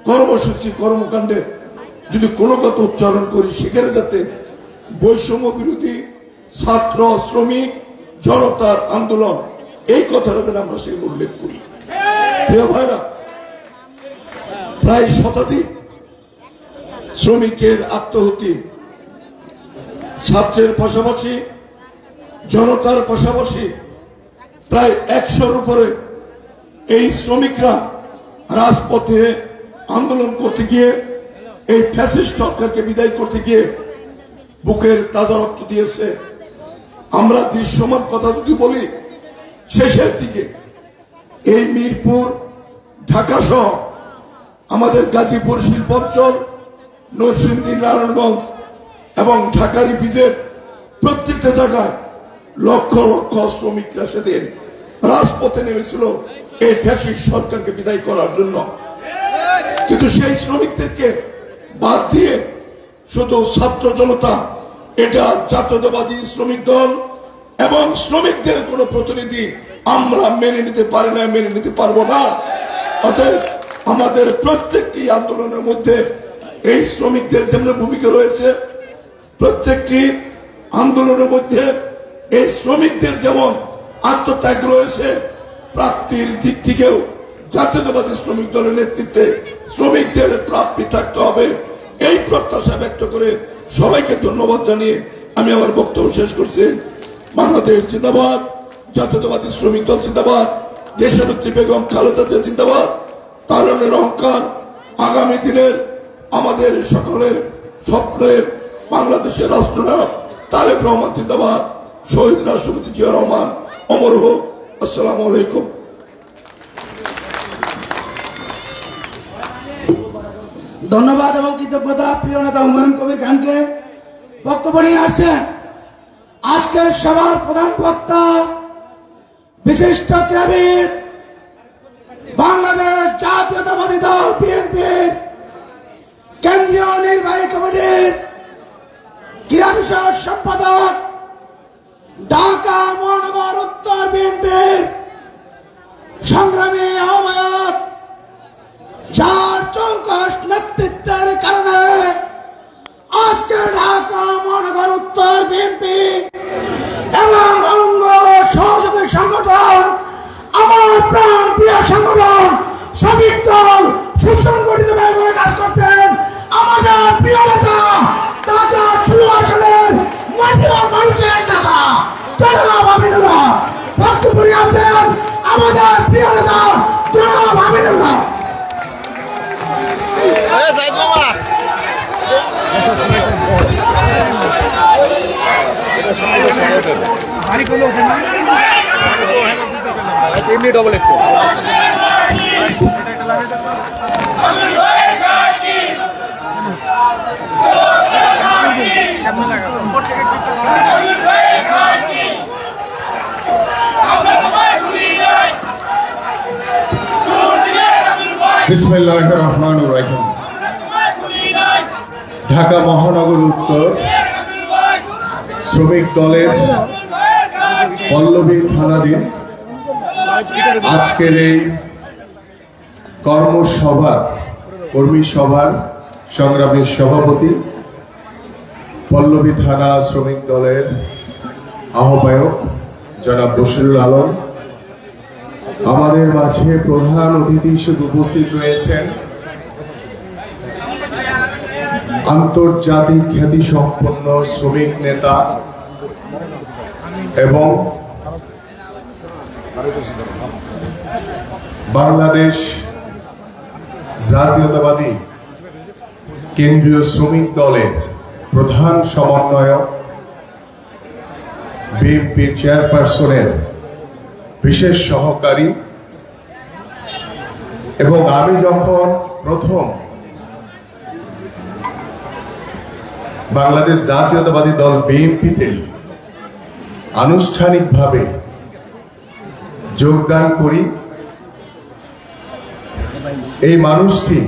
কর্মসূচি, কর্মকাণ্ডের যদি কোনো কথা উচ্চারণ করি, সেখানে যাতে বৈষম্য বিরোধী ছাত্র শ্রমিক জনতার আন্দোলন, এই কথাটা যেন আমরা সেখানে উল্লেখ করি। প্রিয় ভাইরা, প্রায় শতাধিক শ্রমিকের আত্মহত্যা, ছাত্রের পাশাপাশি জনতার পাশাপাশি প্রায় 100-র উপরে এই শ্রমিকরা রাজপথে আন্দোলন করতে গিয়ে, এই ফ্যাসিস্ট সরকারকে বিদায় করতে গিয়ে বুকের তাজা রক্ত দিয়েছে। আমরা দৃশ্যমান কথা যদি বলি, শেষের দিকে এই মিরপুর, ঢাকা সহ আমাদের গাজীপুর শিল্পাঞ্চল, নরসিংদী, নারায়ণগঞ্জ এবং ঢাকার বিজের প্রত্যেকটা জায়গায় লক্ষ লক্ষ শ্রমিকরা সেদিন রাজপথে নেমেছিল এই ফ্যাসিস্ট সরকারকে বিদায় করার জন্য। কিন্তু সেই শ্রমিকদেরকে বাদ দিয়ে শুধু ছাত্র জনতা, এটা জাতীয়তাবাদী শ্রমিক দল এবং শ্রমিকদের কোন প্রতিনিধি আমরা মেনে নিতে পারি না, মেনে নিতে পারবো না। অতএব আমাদের প্রত্যেকটি আন্দোলনের মধ্যে এই শ্রমিকদের যেমন ভূমিকা রয়েছে, প্রত্যেকটি আন্দোলনের মধ্যে এই শ্রমিকদের যেমন আত্মত্যাগ রয়েছে, প্রাপ্তির দিক থেকেও জাতীয়তাবাদী শ্রমিক দলের নেতৃত্বে শ্রমিকদের প্রাপ্তি থাকতে হবে। এই প্রত্যাশা ব্যক্ত করে সবাইকে ধন্যবাদ জানিয়ে আমি আমার বক্তব্য শেষ করছি। বাংলাদেশ জিন্দাবাদ, জাতীয়তাবাদী শ্রমিক দল জিন্দাবাদ, দেশনেত্রী বেগম খালেদা জিয়া জিন্দাবাদ, তারুণ্যের অহংকার, আগামী দিনের আমাদের সকলের স্বপ্নের বাংলাদেশের রাষ্ট্রনায়ক তারেক রহমান জিন্দাবাদ, শহীদ রাষ্ট্রপতি জিয়া রহমান অমর হোক, আসসালামু আলাইকুম। ধন্যবাদ এবং কৃতজ্ঞতা প্রিয় নেতা হুমায়ুন কবির খানকে। বক্তব্য নিয়ে আসছেন আজকের সভার প্রধান বক্তা বিশিষ্ট ক্রীড়াবিদ, বাংলাদেশ জাতীয়তাবাদী দল বিএনপির কেন্দ্রীয় নির্বাহী কমিটির ক্রীড়া বিষয়ক সম্পাদক, ঢাকা মহানগর উত্তর বিএনপির সংগ্রামী আহ্বায়ক, যার চৌকস নেতৃত্বের কারণে আজকে ঢাকা মহানগর উত্তর বিএনপি এবং অঙ্গ সহযোগী সংগঠন, আমার প্রাণ প্রিয় সংগঠন শ্রমিক দল সুসংগঠিতভাবে কাজ করছেন। আমাদের প্রিয় নেতা ঢাকা 16 আসনের মাটি ও মানুষের নেতা জনাব আমিনুল্লাহ বক্তব্য নিয়ে আছেন। আমাদের প্রিয় নেতা জনাব আমিনুল্লাহ। বিসমিল্লাহির রহমানির রহিম। ঢাকা মহানগর উত্তর শ্রমিক দলের পল্লবী থানাধীন আজকের এই কর্মী সভার সংগ্রামী সভাপতি, পল্লবী থানা শ্রমিক দলের আহ্বায়ক জনাব বশিরুল আলম, আমাদের মাঝে প্রধান অতিথি হিসেবে উপস্থিত রয়েছেন আন্তর্জাতিক খ্যাতি সম্পন্ন শ্রমিক নেতা এবং বাংলাদেশ জাতীয়তাবাদী কেন্দ্রীয় শ্রমিক দলের প্রধান সমন্বয়ক, বিএনপি চেয়ারপারসনের বিশেষ সহকারী, এবং আমি যখন প্রথম বাংলাদেশ জাতীয়তাবাদী দল বিএনপিতে আনুষ্ঠানিকভাবে যোগদান করি, এই মানুষটি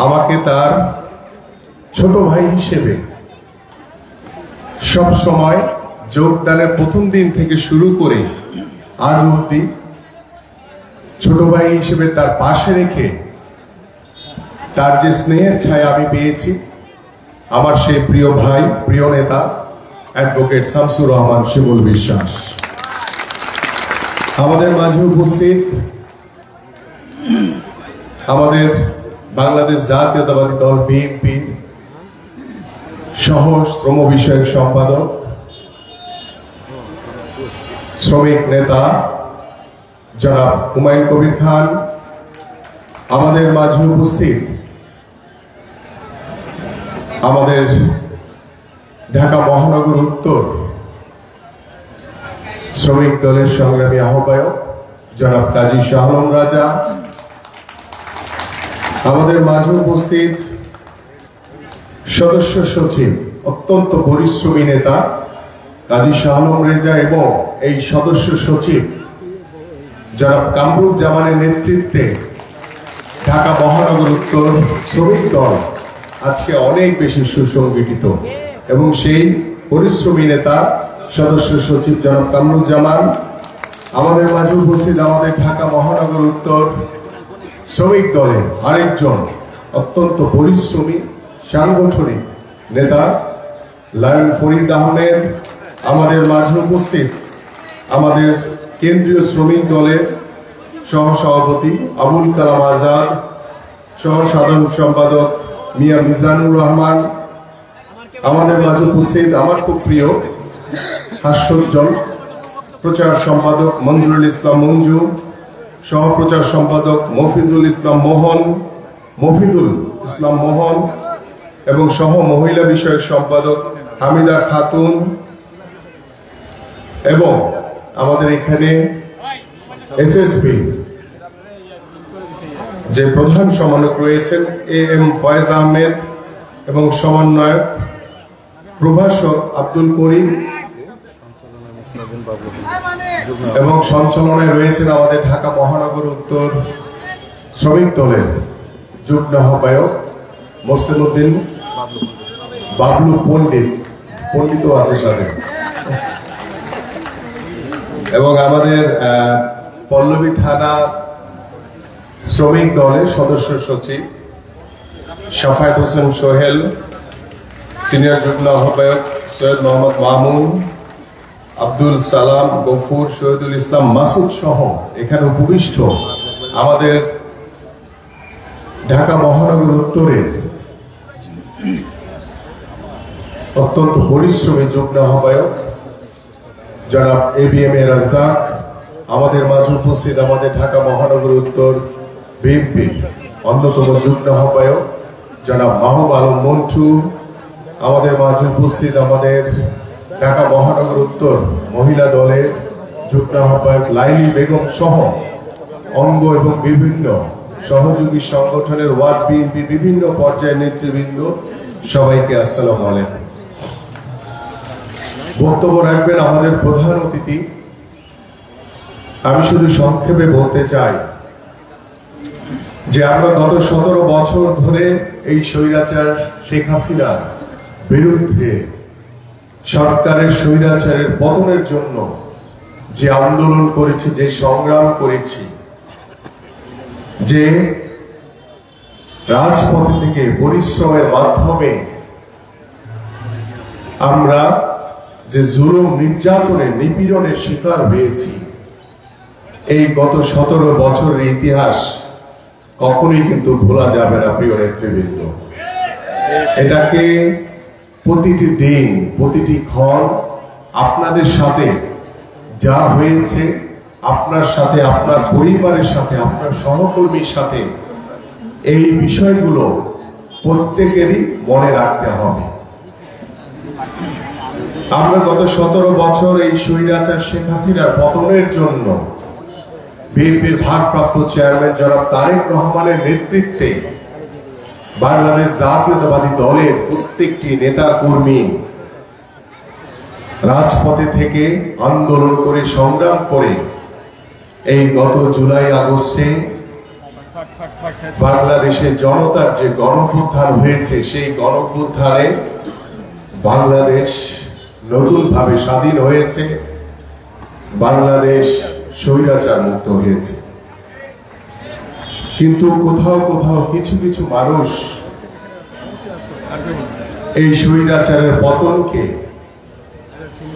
আমাকে তার ছোট ভাই হিসেবে সব সময় যোগদানের প্রথম দিন থেকে শুরু করে আজ অবধি ছোট ভাই হিসেবে তার পাশে রেখে তার যে স্নেহের ছায়া আমি পেয়েছি, আমার সেই প্রিয় ভাই, প্রিয় নেতা অ্যাডভোকেট শামসুর রহমান শিমুল বিশ্বাস আমাদের মাঝে উপস্থিত, আমাদের বাংলাদেশ জাতীয়তাবাদী দল বিএনপি সহ শ্রম বিষয়ক সম্পাদক, শ্রমিক নেতা জনাব হুমায়ুন কবির খান, আমাদের মাঝে উপস্থিত আমাদের ঢাকা মহানগর উত্তর শ্রমিক দলের সংগ্রামী আহ্বায়ক জনাব কাজী শাহ আলম রাজা, আমাদের মাঝে উপস্থিত সদস্য সচিব, অত্যন্ত পরিশ্রমী নেতা কাজী শাহ আলম রেজা, এবং এই সদস্য সচিব জনাব কামরুজ্জামানের নেতৃত্বে ঢাকা মহানগর উত্তর শ্রমিক দল আজকে অনেক বেশি সুসংগঠিত, এবং সেই পরিশ্রমী নেতা সদস্য সচিব জনাব কামরুজ্জামান, আমাদের মাঝে উপস্থিত আমাদের ঢাকা মহানগর উত্তর শ্রমিক দলের আরেকজন অত্যন্ত পরিশ্রমী সাংগঠনিক নেতা লায়ন ফরিদ আহমেদ, আমাদের মাঝে উপস্থিত আমাদের কেন্দ্রীয় শ্রমিক দলের সহসভাপতি আবুল কালাম আজাদ, সহ সাধারণ সম্পাদক মিয়া মিজানুর রহমান, আমাদের মাঝে উপস্থিত আমার খুব প্রিয় হাস্যোজ্জ্বল প্রচার সম্পাদক মঞ্জুরুল ইসলাম মঞ্জু, সহ প্রচার সম্পাদক মফিদুল ইসলাম মোহন এবং সহ মহিলা বিষয়ক সম্পাদক হামিদা খাতুন, এবং আমাদের এখানে এসএসপি যে প্রধান সমন্বয়ক রয়েছেন AM ফয়েজ আহমেদ এবং সমন্বয়ক প্রভাষক আব্দুল করিম এবং সঞ্চালনায় রয়েছেন আমাদের ঢাকা মহানগর উত্তর শ্রমিক দলের যুগ্ম আহ্বায়ক মুসলিম উদ্দিন বাবলু পণ্ডিতও আছে সাথে, এবং আমাদের পল্লবী থানা শ্রমিক দলের সদস্য সচিব শাফায়েত হোসেন সোহেল, সিনিয়র যুগ্ম আহ্বায়ক সৈয়দ মোহাম্মদ মামুন, আব্দুল সালাম গফুর, শহীদুল ইসলাম মাসুদ সহ এখানে উপবিষ্ট আমাদের ঢাকা মহানগর উত্তরের অত্যন্ত পরিশ্রমী যুগ্ম আহ্বায়ক জনাব ABM রাজ্জাক, আমাদের মাঝে উপস্থিত আমাদের ঢাকা মহানগর উত্তর বিএনপি অন্যতম যুগ্ম আহ্বায়ক জনাব মাহবুব আলম মন্টু, আমাদের মাঝে উপস্থিত আমাদের ঢাকা মহানগর উত্তর মহিলা দলের যুগ্ম আহ্বায়ক লাইলি বেগম সহ অঙ্গ এবং বিভিন্ন সহযোগী সংগঠনের ওয়ার্ড বিএনপি বিভিন্ন পর্যায়ের নেতৃবৃন্দ, সবাইকে আসসালামু আলাইকুম। বক্তব্য রাখবেন আমাদের প্রধান অতিথি। আমি শুধু সংক্ষেপে বলতে চাই যে আমরা গত 17 বছর ধরে এই স্বৈরাচার শেখ হাসিনার বিরুদ্ধে সরকারের স্বৈরাচারের পতনের জন্য যে আন্দোলন করেছি, যে সংগ্রাম করেছি, যে রাজপথ থেকে পরিশ্রমের মাধ্যমে আমরা যে জুলুম নির্যাতনের নিপীড়নের শিকার হয়েছি, এই গত 17 বছরের ইতিহাস কখনোই কিন্তু ভোলা যাবে না প্রিয় নেতৃবৃন্দ। এটাকে প্রতিটি দিন প্রতিটি ক্ষণ আপনাদের সাথে যা হয়েছে, আপনার সাথে, আপনার পরিবারের সাথে, আপনার সহকর্মীর সাথে, এই বিষয়গুলো প্রত্যেকেরই মনে রাখতে হবে। আমরা গত 17 বছর এই স্বৈরাচার শেখ হাসিনার পতনের জন্য বিএনপির ভারপ্রাপ্ত চেয়ারম্যান জনাব তারেক রহমানের নেতৃত্বে বাংলাদেশ জাতীয়তাবাদী দলের প্রত্যেকটি নেতা কর্মী রাজপথে থেকে আন্দোলন করে সংগ্রাম করে এই গত জুলাই আগস্টে বাংলাদেশের জনতার যে গণঅভ্যুত্থান হয়েছে, সেই গণঅভ্যুত্থানে বাংলাদেশ নতুনভাবে স্বাধীন হয়েছে, বাংলাদেশ স্বৈরাচার মুক্ত হয়েছে। কিন্তু কোথাও কোথাও কিছু কিছু মানুষ এই স্বৈরাচারের পতনকে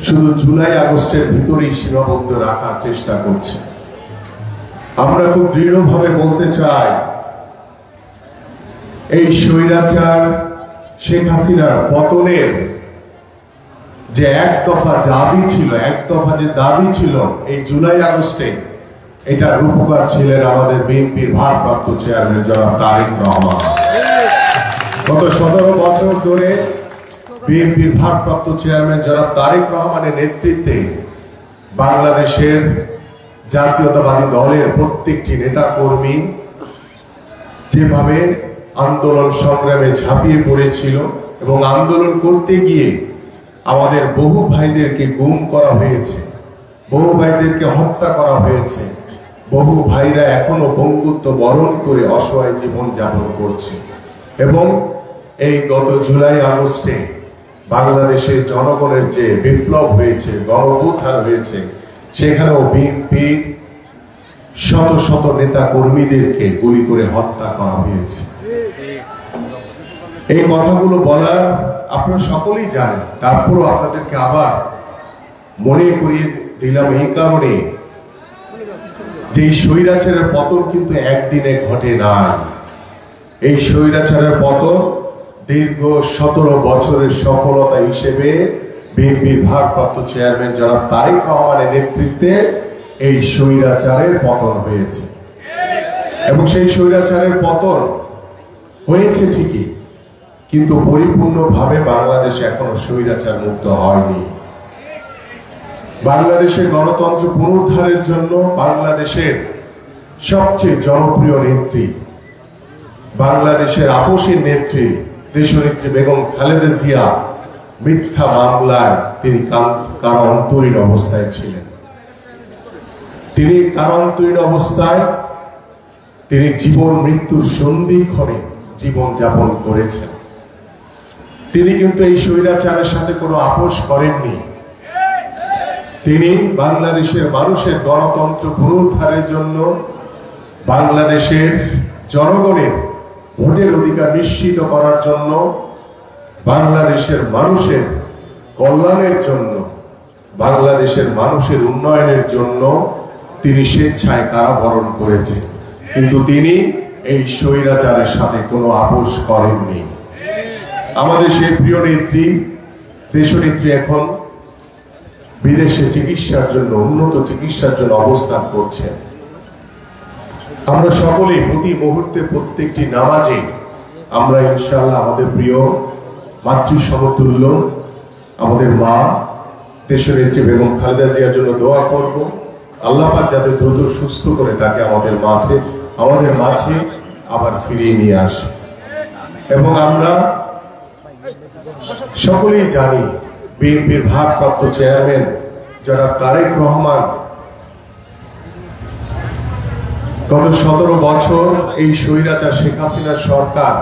শুধু জুলাই আগস্টের ভিতরেই সীমাবদ্ধ রাখার চেষ্টা করছে। আমরা খুব দৃঢ়ভাবে বলতে চাই, এই স্বৈরাচার শেখ হাসিনার পতনের যে এক দফা দাবি ছিল, এক দফা যে দাবি ছিল এই জুলাই আগস্টে, এটা রূপকার ছিলেন আমাদের বিএনপির ভারপ্রাপ্ত চেয়ারম্যান জনাব তারেক রহমান। গত 17 বছর ধরে বিএনপির ভারপ্রাপ্ত চেয়ারম্যান জনাব তারেক রহমানের নেতৃত্বে বাংলাদেশের জাতীয়তাবাদী দলের প্রত্যেকটি নেতা কর্মী যেভাবে আন্দোলন সংগ্রামে ঝাঁপিয়ে পড়েছিল, এবং আন্দোলন করতে গিয়ে আমাদের বহু ভাইদেরকে গুম করা হয়েছে, বহু ভাইদেরকে হত্যা করা হয়েছে, বহু ভাইরা এখনো বঙ্গুত্ব বরণ করে অসহায় জীবন যাপন করছে। এবং এই গত জুলাই আগস্টে বাংলাদেশের জনগণের যে বিপ্লব হয়েছে, গণঅভ্যুত্থান হয়েছে, সেখানেও বিএনপির শত শত নেতা কর্মীদেরকে গুলি করে হত্যা করা হয়েছে। এই কথাগুলো বলার আপনারা সকলেই জানেন, তারপরও আপনাদেরকে আবার মনে করিয়ে দিলাম এই কারণে যে স্বৈরাচারের পতন কিন্তু একদিনে ঘটে নাই। এই স্বৈরাচারের পতন দীর্ঘ 17 বছরের সফলতা হিসেবে বিএনপির ভারপ্রাপ্ত চেয়ারম্যান জনাব তারেক রহমানের নেতৃত্বে এই স্বৈরাচারের পতন হয়েছে। এবং সেই স্বৈরাচারের পতন হয়েছে ঠিকই, কিন্তু পরিপূর্ণভাবে বাংলাদেশ এখনো স্বৈরাচার মুক্ত হয়নি। বাংলাদেশের গণতন্ত্র পুনরুদ্ধারের জন্য বাংলাদেশের সবচেয়ে জনপ্রিয় নেত্রী, বাংলাদেশের আপসীর নেত্রী দেশনেত্রী বেগম খালেদা জিয়া মিথ্যা মামলায় তিনি কারান্তরীণ অবস্থায় ছিলেন। তিনি কারান্তরীণ অবস্থায় তিনি জীবন মৃত্যুর সন্ধিক্ষণে জীবন যাপন করেছেন। তিনি কিন্তু এই স্বৈরাচারের সাথে কোনো আপোষ করেননি। তিনি বাংলাদেশের মানুষের গণতন্ত্র পুনরুদ্ধারের জন্য, বাংলাদেশের জনগণের ভোটের অধিকার নিশ্চিত করার জন্য, বাংলাদেশের মানুষের কল্যাণের জন্য, বাংলাদেশের মানুষের উন্নয়নের জন্য তিনি স্বেচ্ছায় কারাবরণ করেছেন। কিন্তু তিনি এই স্বৈরাচারের সাথে কোনো আপোষ করেননি। আমাদের সেই প্রিয় নেত্রী, দেশনেত্রী এখন বিদেশে চিকিৎসার জন্য, উন্নত চিকিৎসার জন্য অবস্থান করছেন। আমরা সকলে প্রতি মুহূর্তে প্রত্যেকটি নামাজে আমরা ইনশাআল্লাহ আমাদের প্রিয় মাতৃ সমতুল্য আমাদের মা দেশনেত্রী বেগম খালেদা জিয়ার জন্য দোয়া করব। আল্লাহ পাক যাতে দ্রুত সুস্থ করে তাকে আমাদের মাঝে আবার ফিরিয়ে নিয়ে আসে। এবং আমরা সকলেই জানি বিএনপির ভারপ্রাপ্ত চেয়ারম্যান যারা তারেক রহমান গত 17 বছর এই স্বৈরাচার শেখ হাসিনার সরকার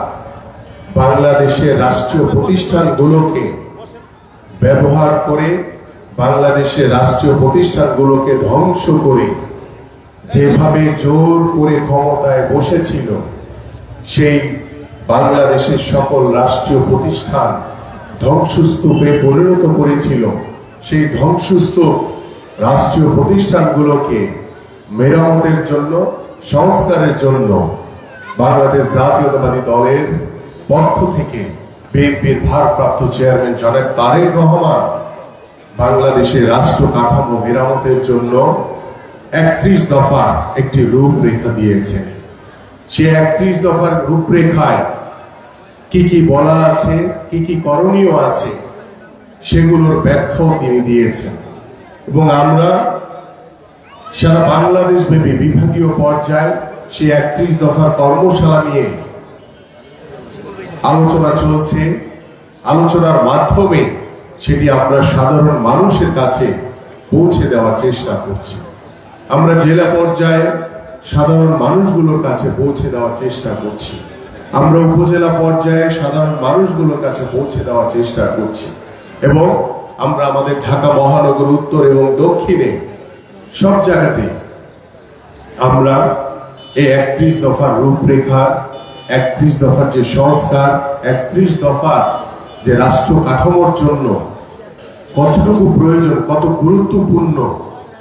বাংলাদেশের রাষ্ট্রীয় প্রতিষ্ঠানগুলোকে ব্যবহার করে, বাংলাদেশের রাষ্ট্রীয় প্রতিষ্ঠানগুলোকে ধ্বংস করে যেভাবে জোর করে ক্ষমতায় বসেছিল, সেই বাংলাদেশের সকল রাষ্ট্রীয় প্রতিষ্ঠান ধ্বংসস্তূপে পরিণত করেছিল। সেই ধ্বংসস্তূপ রাষ্ট্রীয় প্রতিষ্ঠানগুলোকে মেরামতের জন্য, সংস্কারের জন্য বাংলাদেশ জাতীয়তাবাদী দলের পক্ষ থেকে বিএনপির ভারপ্রাপ্ত চেয়ারম্যান জনাব তারেক রহমান বাংলাদেশের রাষ্ট্র কাঠামো মেরামতের জন্য 31 দফার একটি রূপরেখা দিয়েছেন। সে 31 দফার রূপরেখায় কি কি বলা আছে, কি কি করণীয় আছে, সেগুলোর ব্যাখ্যাও তিনি দিয়েছেন। এবং আমরা সারা বাংলাদেশ ব্যাপী বিভাগীয় পর্যায়ে সেই 31 দফার কর্মশালা নিয়ে আলোচনা চলছে। আলোচনার মাধ্যমে সেটি আমরা সাধারণ মানুষের কাছে পৌঁছে দেওয়ার চেষ্টা করছি। আমরা জেলা পর্যায়ে সাধারণ মানুষগুলোর কাছে পৌঁছে দেওয়ার চেষ্টা করছি। আমরা উপজেলা পর্যায়ে সাধারণ মানুষগুলোর কাছে পৌঁছে দেওয়ার চেষ্টা করছি। এবং আমরা আমাদের ঢাকা মহানগর উত্তর এবং দক্ষিণে সব জায়গাতে আমরা এই 31 দফার রূপরেখা, 31 দফার যে সংস্কার, 31 দফার যে রাষ্ট্র কাঠামোর জন্য কতটুকু প্রয়োজন, কত গুরুত্বপূর্ণ,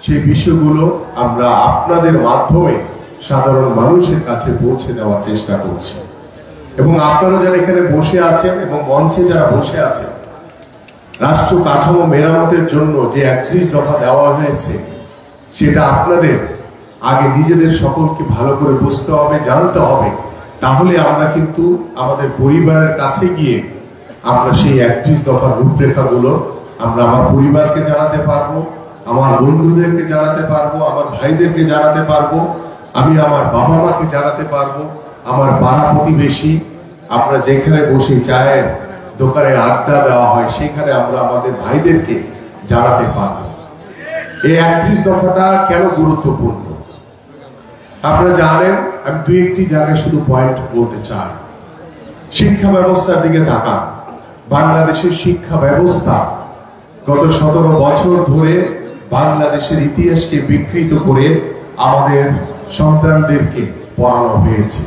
সেই বিষয়গুলো আমরা আপনাদের মাধ্যমে সাধারণ মানুষের কাছে পৌঁছে দেওয়ার চেষ্টা করছি। এবং আপনারা যারা এখানে বসে আছেন এবং মঞ্চে যারা বসে আছেন, রাষ্ট্র কাঠামো মেরামতের জন্য যে 31 দফা দেওয়া হয়েছে, সেটা আপনাদের আগে নিজেদের সকলকে ভালো করে বুঝতে হবে, জানতে হবে। তাহলে আমরা কিন্তু আমাদের পরিবারের কাছে গিয়ে আমরা সেই 31 দফার রূপরেখাগুলো আমরা আমার পরিবারকে জানাতে পারবো, আমার বন্ধুদেরকে জানাতে পারবো, আমার ভাইদেরকে জানাতে পারবো, আমি আমার বাবা মাকে জানাতে পারবো, আমার পাড়া প্রতিবেশী, আমরা যেখানে বসে চায়ের দোকানে আড্ডা দেওয়া হয় সেখানে আমরা আমাদের ভাইদেরকে জানাতে পারবো। এই 31 দফাটা কেন গুরুত্বপূর্ণ আপনারা জানেন। আমি দুই একটি জায়গায় শুধু পয়েন্ট বলতে চাই। শিক্ষা ব্যবস্থার দিকে তাকান। বাংলাদেশের শিক্ষা ব্যবস্থা গত 17 বছর ধরে বাংলাদেশের ইতিহাসকে বিকৃত করে আমাদের সন্তানদেরকে পড়ানো হয়েছে,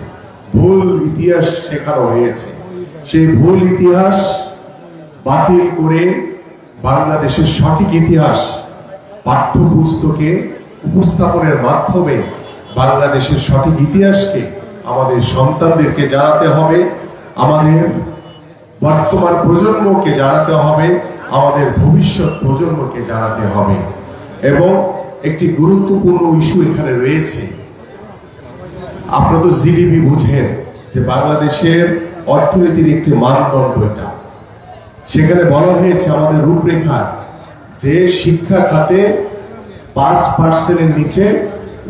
ভুল ইতিহাস শেখানো হয়েছে। সেই ভুল ইতিহাস বাতিল করে বাংলাদেশের সঠিক ইতিহাস পাঠ্যপুস্তকে উপস্থাপনের মাধ্যমে বাংলাদেশের সঠিক ইতিহাসকে আমাদের সন্তানদেরকে জানাতে হবে, আমাদের বর্তমান প্রজন্মকে জানাতে হবে, আমাদের ভবিষ্যৎ প্রজন্মকে জানাতে হবে। এবং একটি গুরুত্বপূর্ণ ইস্যু এখানে রয়েছে। আপনারা তো জিডিপি বুঝেন যে বাংলাদেশের অর্থনীতির একটি মানদণ্ড এটা। সেখানে বলা হয়েছে আমাদের রূপরেখা যে শিক্ষা খাতে 5%-এর নিচে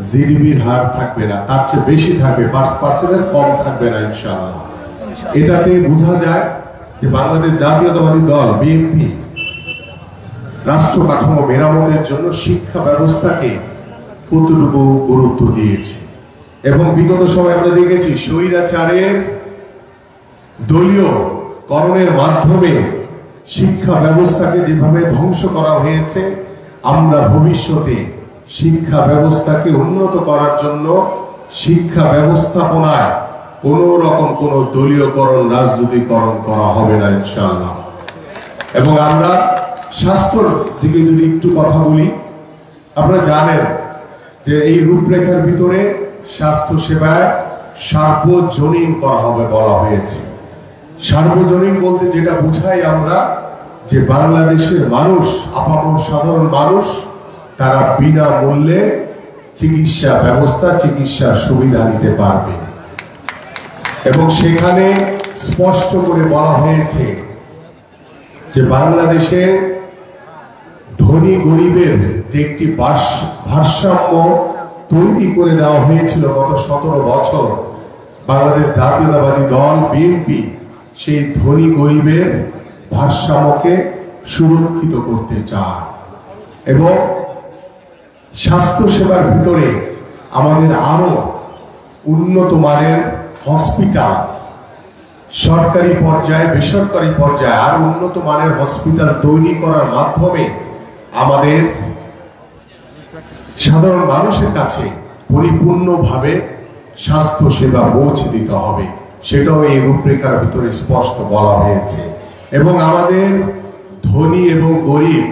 জিডিপির হার থাকবে না, তার চেয়ে বেশি থাকবে, 5%-এর কম থাকবে না ইনশাআল্লাহ। এটাতে বোঝা যায় যে বাংলাদেশ জাতীয়তাবাদী দল বিএনপি রাষ্ট্র কাঠামো মেরামতের জন্য শিক্ষা ব্যবস্থাকে কতটুকু গুরুত্ব দিয়েছে। এবং বিগত সময় আমরা দেখেছি স্বৈরাচারের দলীয় করণের মাধ্যমে শিক্ষা ব্যবস্থাকে যেভাবে ধ্বংস করা হয়েছে, আমরা ভবিষ্যতে শিক্ষা ব্যবস্থাকে উন্নত করার জন্য শিক্ষা ব্যবস্থাপনায় কোন রকম কোন দলীয়করণ রাজনীতিকরণ করা হবে না ইনশাআল্লাহ। এবং আমরা স্বাস্থ্যর দিকে যদি একটু কথা বলি, আপনারা জানেন যে এই রূপরেখার ভিতরে স্বাস্থ্য সেবায় সার্বজনীন করা হবে বলা হয়েছে। সার্বজনীন বলতে যেটা বুঝাই আমরা, যে বাংলাদেশের মানুষ, আপামর সাধারণ মানুষ, তারা বিনামূল্যে চিকিৎসা ব্যবস্থা, চিকিৎসার সুবিধা নিতে পারবে। এবং সেখানে স্পষ্ট করে বলা হয়েছে যে বাংলাদেশে ধনী গরিবের যে একটি ভারসাম্য তৈরি করে দেওয়া হয়েছিল গত 17 বছর, বাংলাদেশ জাতীয়তাবাদী দল বিএনপি সেই ধনী গরিবের ভারসাম্যকে সুরক্ষিত করতে চায়। এবং স্বাস্থ্য সেবার ভিতরে আমাদের আরো উন্নত মানের হসপিটাল, সরকারি পর্যায়ে বেসরকারি পর্যায়ে আরো উন্নত মানের হসপিটাল তৈরি করার মাধ্যমে আমাদের সাধারণ মানুষের কাছে পরিপূর্ণভাবে স্বাস্থ্য সেবা পৌঁছে দিতে হবে, সেটাও এই রূপরেখার ভিতরে স্পষ্ট বলা হয়েছে। এবং আমাদের ধনী এবং গরিব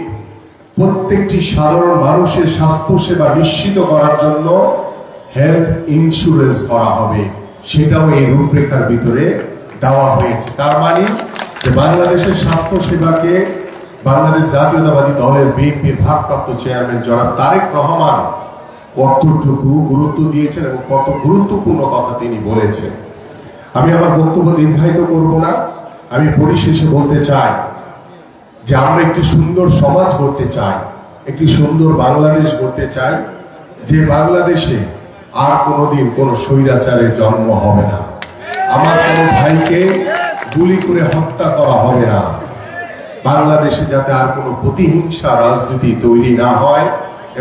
প্রত্যেকটি সাধারণ মানুষের স্বাস্থ্য সেবা নিশ্চিত করার জন্য হেলথ ইন্স্যুরেন্স করা হবে, সেটাও এই রূপরেখার ভিতরে দেওয়া হয়েছে। তার মানে যে বাংলাদেশের স্বাস্থ্য সেবাকে বাংলাদেশ জাতীয়তাবাদী দলের বিএনপির ভারপ্রাপ্ত চেয়ারম্যান জনাব তারেক রহমান কতটুকু গুরুত্ব দিয়েছেন এবং কত গুরুত্বপূর্ণ কথা তিনি বলেছেন। আমি আমার বক্তব্য দীর্ঘায়িত করব না, আমি পরিশেষে বলতে চাই যে আমরা একটি সুন্দর সমাজ গড়তে চাই, একটি সুন্দর বাংলাদেশ গড়তে চাই, যে বাংলাদেশে আর কোনোদিন কোনো স্বৈরাচারের জন্ম হবে না, আমার কোনো ভাইকে গুলি করে হত্যা করা হবে না, বাংলাদেশে যাতে আর কোনো প্রতিহিংসা রাজনীতি তৈরি না হয়।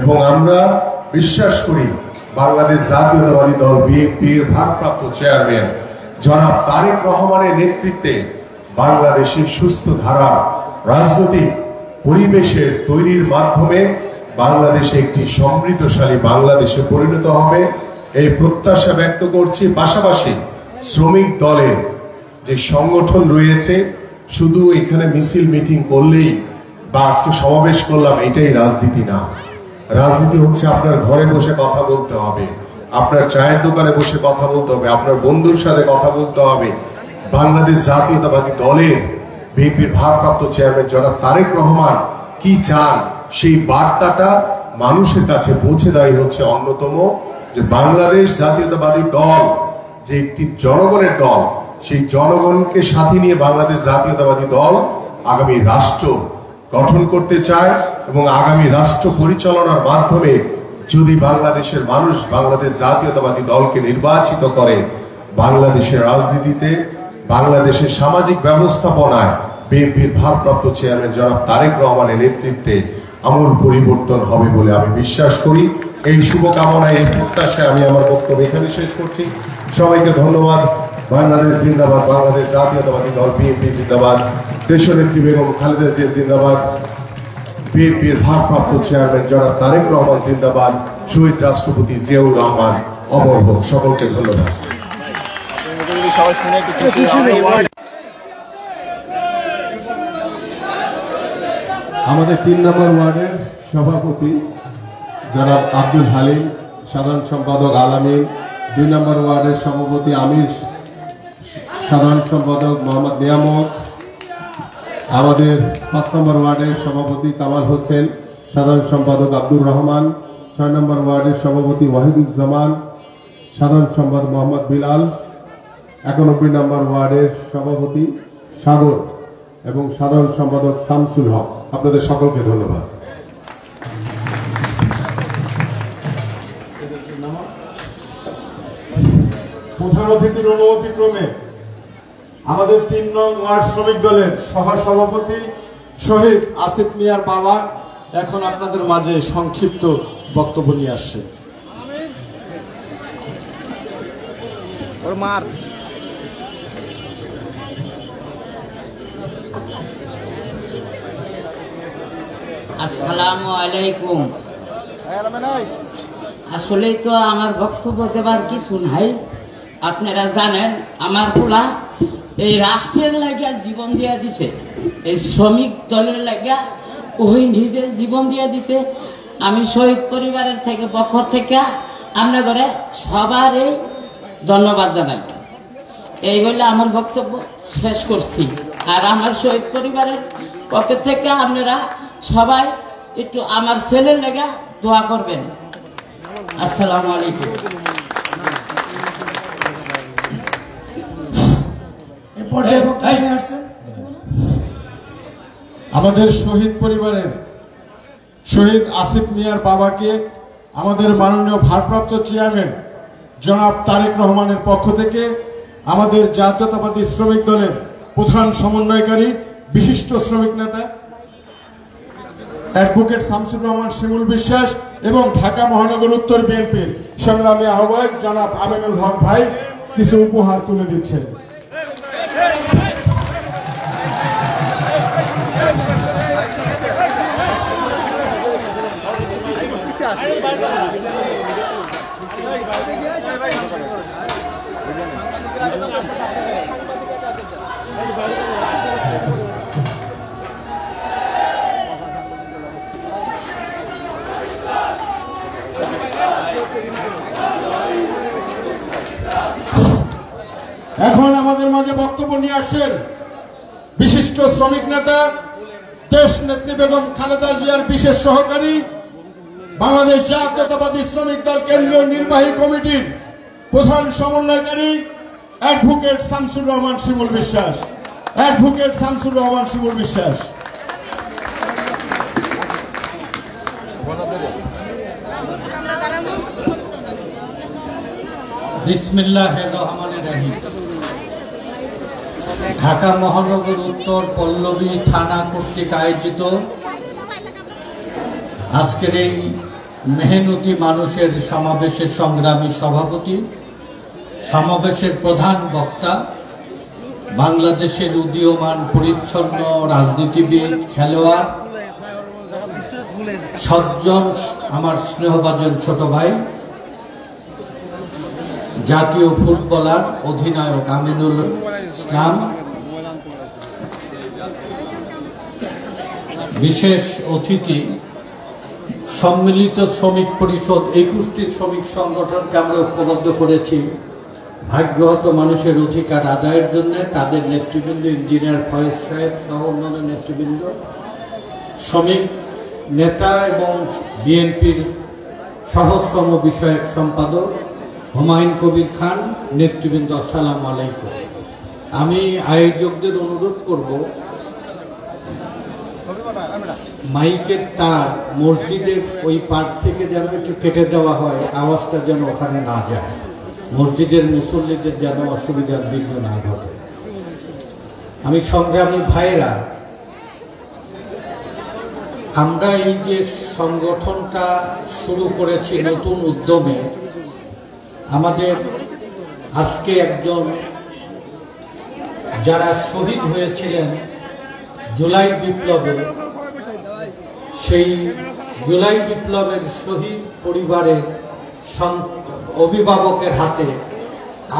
এবং আমরা বিশ্বাস করি বাংলাদেশ জাতীয়তাবাদী দল বিএনপির ভারপ্রাপ্ত চেয়ারম্যান জনাব তারেক রহমানের নেতৃত্বে বাংলাদেশের সুস্থ ধারার রাজনৈতিক পরিবেশের তৈরির মাধ্যমে বাংলাদেশে একটি সমৃদ্ধশালী বাংলাদেশে পরিণত হবে, এই প্রত্যাশা ব্যক্ত করছি। পাশাপাশি শ্রমিক দলের যে সংগঠন রয়েছে, শুধু এখানে মিছিল মিটিং করলেই বা আজকে সমাবেশ করলাম এটাই রাজনীতি না। রাজনীতি হচ্ছে আপনার ঘরে বসে কথা বলতে হবে, আপনার চায়ের দোকানে বসে কথা বলতে হবে, আপনার বন্ধুর সাথে কথা বলতে হবে। বাংলাদেশ জাতীয়তাবাদী দলের বিএনপির ভারপ্রাপ্ত চেয়ারম্যান জনাব তারেক রহমান কি চান, সেই বার্তাটা মানুষের কাছে পৌঁছে দেওয়াই হচ্ছে অন্যতম, যে বাংলাদেশ জাতীয়তাবাদী দল যে একটি জনগণের দল, সেই জনগণকে সাথে নিয়ে বাংলাদেশ জাতীয়তাবাদী দল আগামী রাষ্ট্র গঠন করতে চায়। এবং আগামী রাষ্ট্র পরিচালনার মাধ্যমে যদি বাংলাদেশের মানুষ বাংলাদেশ জাতীয়তাবাদী দলকে নির্বাচিত করে, বাংলাদেশের রাজনীতিতে, বাংলাদেশের সামাজিক ব্যবস্থাপনায় বিএনপির ভারপ্রাপ্ত চেয়ারম্যান জনাব তারেক রহমানের নেতৃত্বে আমূল পরিবর্তন হবে বলে আমি বিশ্বাস করি। এই শুভকামনায়, এই প্রত্যাশায় আমি আমার বক্তব্য এখানে শেষ করছি। সবাইকে ধন্যবাদ। বাংলাদেশ জিন্দাবাদ, বাংলাদেশ জাতীয়তাবাদী দল বিএনপি জিন্দাবাদ, দেশনেত্রী বেগম খালেদা জিয়া জিন্দাবাদ, বিএনপির ভারপ্রাপ্ত চেয়ারম্যান জনাব তারেক রহমান জিন্দাবাদ, শহীদ রাষ্ট্রপতি জিয়াউর রহমান অমর হোক। সকলকে ধন্যবাদ। আমাদের 3 নম্বর ওয়ার্ডের সভাপতি জনাব আব্দুল হালিম, সাধারণ সম্পাদক আলামিন, 2 নম্বর ওয়ার্ডের সভাপতি আমির, সাধারণ সম্পাদক মোহাম্মদ নিয়ামত, আমাদের 5 নম্বর ওয়ার্ডের সভাপতি কামাল হোসেন, সাধারণ সম্পাদক আব্দুর রহমান, 6 নম্বর ওয়ার্ডের সভাপতি ওয়াহিদুজ্জামান, সাধারণ সম্পাদক মোহাম্মদ বিলাল, 91 নম্বর ওয়ার্ডের সভাপতি সাগর এবং সাধারণ সম্পাদক শামসুল হক। আপনাদের সকলকে ধন্যবাদ। প্রধান অতিথির অনুমতিক্রমে আমাদের 3 নং ওয়ার্ড শ্রমিক দলের সহসভাপতি শহীদ আসিফ মিয়ার বাবা এখন আপনাদের মাঝে সংক্ষিপ্ত বক্তব্য নিয়ে আসছে। আসসালামু আলাইকুম। আসলে তো আমার বক্তব্য দেবার কিছু নাই। আপনারা জানেন আমার পোলা এই রাষ্ট্রের লাগিয়া জীবন দিয়া দিছে, এই শ্রমিক দলের লাগিয়া ওই নিজে জীবন দিয়া দিছে। আমি শহীদ পরিবারের থেকে পক্ষ থেকে আমরা করে সবারই ধন্যবাদ জানাই। এই বলে আমার বক্তব্য শেষ করছি। আর আমার শহীদ পরিবারের পক্ষ থেকে আপনারা সবাই একটু আমার ছেলের লেগে দোয়া করবেন। আসসালামু আলাইকুম। আমাদের শহীদ পরিবারের শহীদ আসিফ মিয়ার বাবাকে আমাদের মাননীয় ভারপ্রাপ্ত চেয়ারম্যান জনাব তারেক রহমানের পক্ষ থেকে আমাদের জাতীয়তাবাদী শ্রমিক দলের প্রধান সমন্বয়কারী বিশিষ্ট শ্রমিক নেতা অ্যাডভোকেট শামসুর রহমান শিমুল বিশ্বাস এবং ঢাকা মহানগর উত্তর বিএনপির সংগ্রামী আহ্বায়ক জনাব আমিনুল হক ভাই কিছু উপহার তুলে দিচ্ছেন। এখন আমাদের মাঝে বক্তব্য নিয়ে আসছেন বিশিষ্ট শ্রমিক নেতা দেশ নেত্রী বেগম খালেদা জিয়ার বিশেষ সহকারী বাংলাদেশ জাতীয়তাবাদী শ্রমিক দল কেন্দ্রীয় নির্বাহী কমিটির প্রধান সমন্বয়কারী অ্যাডভোকেট শামসুর রহমান শিমুল বিশ্বাস। অ্যাডভোকেট শামসুর রহমান শিমুল বিশ্বাস। বিসমিল্লাহির রহমানির রহিম। ঢাকা মহানগর উত্তর পল্লবী থানা কর্তৃক আয়োজিত আজকের এই মেহনতি মানুষের সমাবেশের সংগ্রামী সভাপতি, সমাবেশের প্রধান বক্তা, বাংলাদেশের উদীয়মান পরিচ্ছন্ন রাজনীতিবিদ, খেলোয়াড়, সজ্জন আমার স্নেহভাজন ছোট ভাই, জাতীয় ফুটবলার অধিনায়ক আমিনুল ইসলাম, বিশেষ অতিথি সম্মিলিত শ্রমিক পরিষদ 21টি শ্রমিক সংগঠনকে আমরা ঐক্যবদ্ধ করেছি ভাগ্যহত মানুষের অধিকার আদায়ের জন্য। তাদের নেতৃবৃন্দ ইঞ্জিনিয়ার ফয়েজ সাহেব সহ অন্যান্য নেতৃবৃন্দ, শ্রমিক নেতা এবং বিএনপির সহশ্রম বিষয়ক সম্পাদক হুমায়ুন কবির খান, নেতৃবৃন্দ, আসসালামু আলাইকুম। আমি আয়োজকদের অনুরোধ করব মাইকের তার মসজিদের ওই পার থেকে যেন একটু কেটে দেওয়া হয়, আওয়াজটা যেন ওখানে না যায়, মসজিদের মুসল্লিদের যেন অসুবিধার বিঘ্ন না ঘটে। আমি সংগ্রামী ভাইরা, আমরা এই যে সংগঠনটা শুরু করেছি নতুন উদ্যমে, আমাদের আজকে একজন যারা শহীদ হয়েছিলেন জুলাই বিপ্লবে, সেই জুলাই বিপ্লবের শহীদ পরিবারের অভিভাবকের হাতে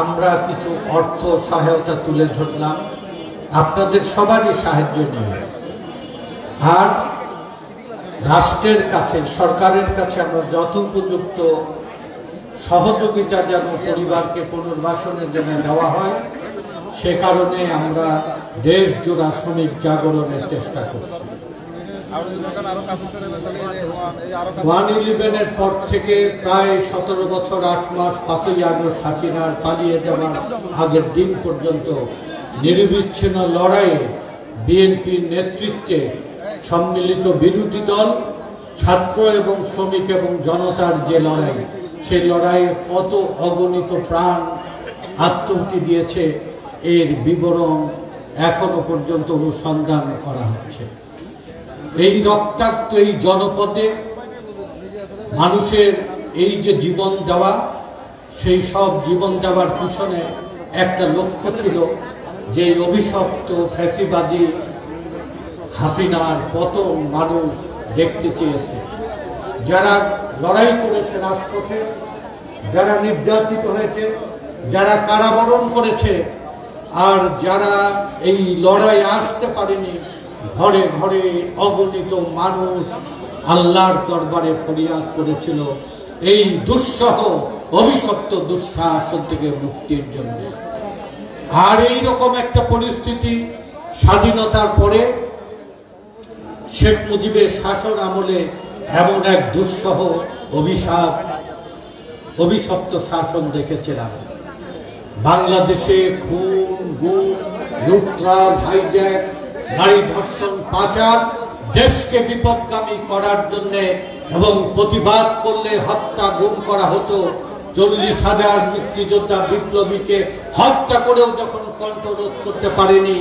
আমরা কিছু অর্থ সহায়তা তুলে ধরলাম আপনাদের সবারই সাহায্য নিয়ে। আর রাষ্ট্রের কাছে, সরকারের কাছে আমরা যথোপযুক্ত সহযোগিতা যেন পরিবারকে পুনর্বাসনের জন্য দেওয়া হয়, সে কারণে আমরা দেশ জোড়া শ্রমিক জাগরণের চেষ্টা করছি। 1/11-এর পর থেকে প্রায় 17 বছর 8 মাস 5ই আগস্ট হাসিনার পালিয়ে যাওয়ার আগের দিন পর্যন্ত নিরবিচ্ছিন্ন লড়াইয়ে বিএনপির নেতৃত্বে সম্মিলিত বিরোধী দল, ছাত্র এবং শ্রমিক এবং জনতার যে লড়াই, সেই লড়াইয়ে কত অগণিত প্রাণ আত্মহুতি দিয়েছে এর বিবরণ এখনো পর্যন্ত অনুসন্ধান করা হচ্ছে। এই রক্তাক্ত এই জনপদে মানুষের এই যে জীবন দেওয়া, সেই সব জীবন দেওয়ার পিছনে একটা লক্ষ্য ছিল যে অভিশপ্ত ফ্যাসিবাদী হাসিনার পতন মানুষ দেখতে চেয়েছে। যারা লড়াই করেছে রাজপথে, যারা নির্যাতিত হয়েছে, যারা কারাবরণ করেছে, আর যারা এই লড়াই আসতে পারেনি, ঘরে ঘরে অগণিত মানুষ আল্লাহর দরবারে ফরিয়াদ করেছিল এই দুঃসহ অভিশপ্ত দুঃশাসন থেকে মুক্তির জন্য। আর এইরকম একটা পরিস্থিতি স্বাধীনতার পরে শেখ মুজিবের শাসন আমলে এমন এক দুঃসহ অভিশপ্ত শাসন দেখেছিলাম। বাংলাদেশে খুন, গুম, লুটতরাজ, হাইজ্যাক, নারী ধর্ষণ, পাচার, দেশকে বিপদগামী করার জন্য এবং প্রতিবাদ করলে হত্যা, গুম করা হতো। 40,000 মুক্তিযোদ্ধা বিপ্লবীকে হত্যা করেও যখন কণ্ঠরোধ করতে পারেনি,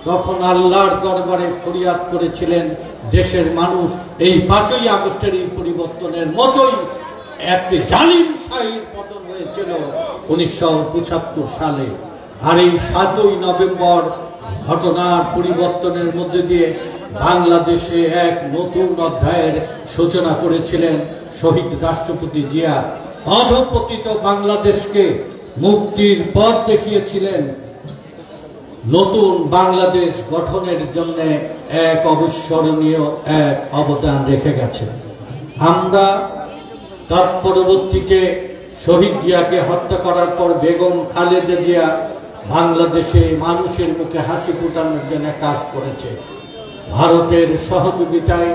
তখন আল্লাহর দরবারে ফরিয়াদ করেছিলেন দেশের মানুষ। এই 5ই আগস্টের এই পরিবর্তনের মতোই একটি জালিম শাহীর পতন হয়েছিল 1975 সালে। আর এই 7ই নভেম্বর ঘটনার পরিবর্তনের মধ্যে দিয়ে বাংলাদেশে এক নতুন অধ্যায়ের সূচনা করেছিলেন শহীদ রাষ্ট্রপতি জিয়া। অধঃপতিত বাংলাদেশকে মুক্তির পথ দেখিয়েছিলেন। নতুন বাংলাদেশ গঠনের জন্য এক অবিস্মরণীয় এক অবদান রেখে গেছে। আমরা তার পরবর্তীতে শহীদ জিয়াকে হত্যা করার পর বেগম খালেদা জিয়া বাংলাদেশে মানুষের মুখে হাসি ফোটানোর জন্য কাজ করেছে। ভারতের সহযোগিতায়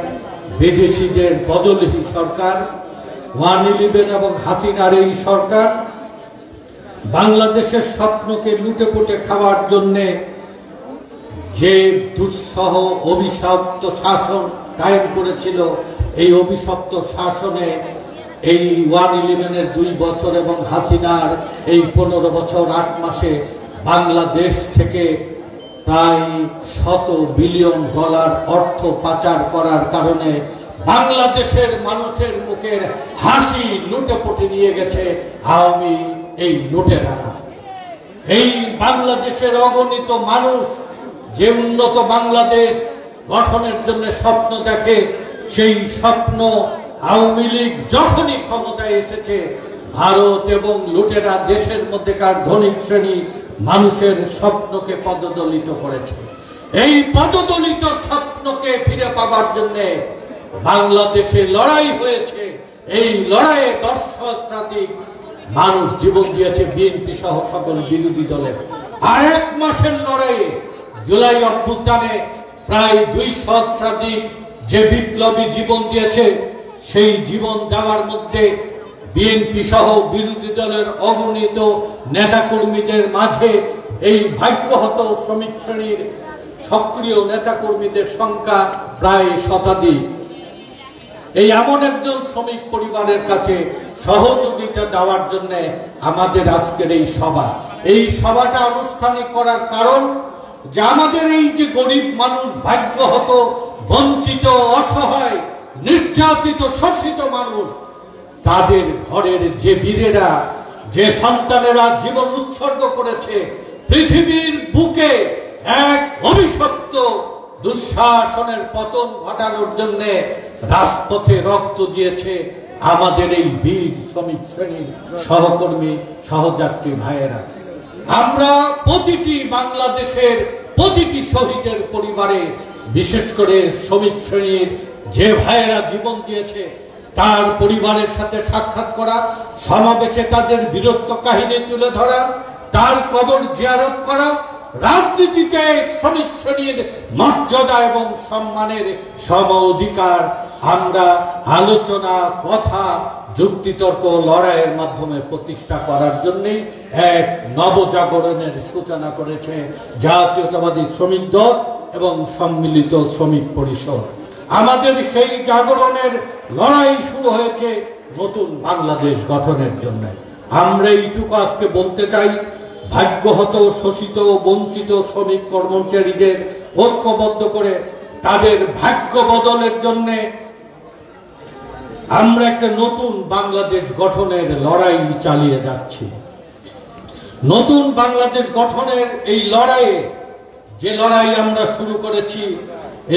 বিদেশিদের বদলি সরকার, 111 এবং হাসিনার এই সরকার বাংলাদেশের স্বপ্নকে লুটে পুটে খাওয়ার জন্য যে দুঃসহ অভিশপ্ত শাসন কায়েম করেছিল, এই অভিশপ্ত শাসনে এই 111-এর 2 বছর এবং হাসিনার এই 15 বছর 8 মাসে বাংলাদেশ থেকে প্রায় $100 বিলিয়ন অর্থ পাচার করার কারণে বাংলাদেশের মানুষের মুখের হাসি লুটে পুটে নিয়ে গেছে আওয়ামী এই লুটেরারা। এই বাংলাদেশের অগণিত মানুষ যে উন্নত বাংলাদেশ গঠনের জন্য স্বপ্ন দেখে, সেই স্বপ্ন আওয়ামী লীগ যখনই ক্ষমতায় এসেছে, ভারত এবং লুটেরা দেশের মধ্যেকার ধনিক শ্রেণী মানুষের স্বপ্নকে পদদলিত করেছে। এই পদদলিত স্বপ্নকে ফিরে পাবার জন্য বাংলাদেশে লড়াই হয়েছে। এই লড়াইয়ে 10 শতাধিক মানুষ জীবন দিয়েছে, বিএনপি সহ সকল বিরোধী দলের। আর 1 মাসের লড়াইয়ে জুলাই অভ্যুত্থানে প্রায় 2 সহস্রাধিক যে বিপ্লবী জীবন দিয়েছে, সেই জীবন দেওয়ার মধ্যে বিএনপি সহ বিরোধী দলের অগণিত নেতাকর্মীদের মাঝে এই ভাগ্যহত শ্রমিক শ্রেণীর সক্রিয় নেতাকর্মীদের সংখ্যা প্রায় শতাধিক। এই এমন একজন শ্রমিক পরিবারের কাছে সহযোগিতা দেওয়ার জন্য আমাদের আজকের এই সভা। এই সভাটা আনুষ্ঠানিক করার কারণ যে আমাদের এই যে গরিব মানুষ, ভাগ্যহত, বঞ্চিত, অসহায়, নির্যাতিত, শোষিত মানুষ, তাদের ঘরের যে বীরেরা, যে সন্তানেরা জীবন উৎসর্গ করেছে পৃথিবীর বুকে এক অভিশপ্ত দুঃশাসনের পতন ঘটানোর জন্য, রাজপথে রক্ত দিয়েছে আমাদের এই বীর শ্রমিক শ্রেণীর সহকর্মী, সহযাত্রী ভাইয়েরা। আমরা প্রতিটি বাংলাদেশের প্রতিটি শহীদের পরিবারে, বিশেষ করে শ্রমিক শ্রেণীর যে ভাইয়েরা জীবন দিয়েছে তার পরিবারের সাথে সাক্ষাৎ করা, সমাবেশে তাদের বীরত্ব কাহিনী তুলে ধরা, তার কবর জিয়ারত করা, রাজনীতিতে শ্রমিক শ্রেণীর মর্যাদা এবং সম্মানের সম অধিকার আমরা আলোচনা, কথা, যুক্তিতর্ক, লড়াইয়ের মাধ্যমে প্রতিষ্ঠা করার জন্য এক নবজাগরণের সূচনা করেছে জাতীয়তাবাদী শ্রমিক দল এবং সম্মিলিত শ্রমিক পরিষদ। আমাদের সেই জাগরণের লড়াই শুরু হয়েছে নতুন বাংলাদেশ গঠনের জন্য। আমরা এইটুকু আজকে বলতে চাই, ভাগ্যহত শোষিত বঞ্চিত শ্রমিক কর্মচারীদের ঐক্যবদ্ধ করে তাদের ভাগ্য বদলের জন্য আমরা একটা নতুন বাংলাদেশ গঠনের লড়াই চালিয়ে যাচ্ছি। নতুন বাংলাদেশ গঠনের এই লড়াইয়ে যে লড়াই আমরা শুরু করেছি,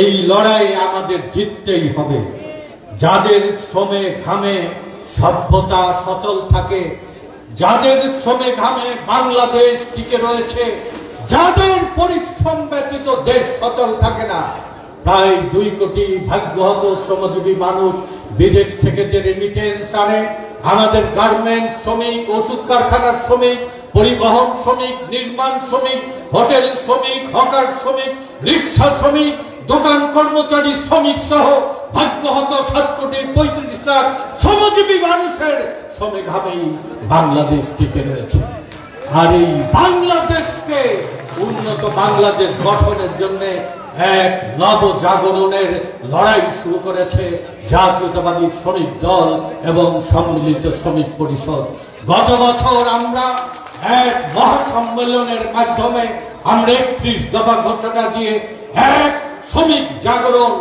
এই লড়াইয়ে আমাদের জিততেই হবে। যাদের শ্রমে ঘামে সভ্যতা সচল থাকে, যাদের শ্রমে ঘামে বাংলাদেশ টিকে রয়েছে, যাদের পরিশ্রম ব্যতীত দেশ সচল থাকে না, প্রায় 2 কোটি ভাগ্যহত শ্রমজীবী মানুষ বিদেশ থেকে যে রেমিটেন্স আনে, আমাদের গার্মেন্টস শ্রমিক, ওষুধ কারখানার শ্রমিক, পরিবহন শ্রমিক, নির্মাণ শ্রমিক, হোটেল শ্রমিক, হকার শ্রমিক, রিক্সা শ্রমিক, দোকান কর্মচারী শ্রমিক সহ ভাগ্যহত 7 কোটি 35 লাখ শ্রমজীবী মানুষের শ্রমে ঘামেই বাংলাদেশ টিকে রয়েছে। আর এই বাংলাদেশকে উন্নত বাংলাদেশ গঠনের জন্য এক নবজাগরণের লড়াই শুরু করেছে জাতীয়তাবাদী শ্রমিক দল এবং সম্মিলিত শ্রমিক পরিষদ। গত বছর আমরা এক মহাসম্মেলনের মাধ্যমে আমরা 31 দফা ঘোষণা দিয়ে এক শ্রমিক জাগরণ,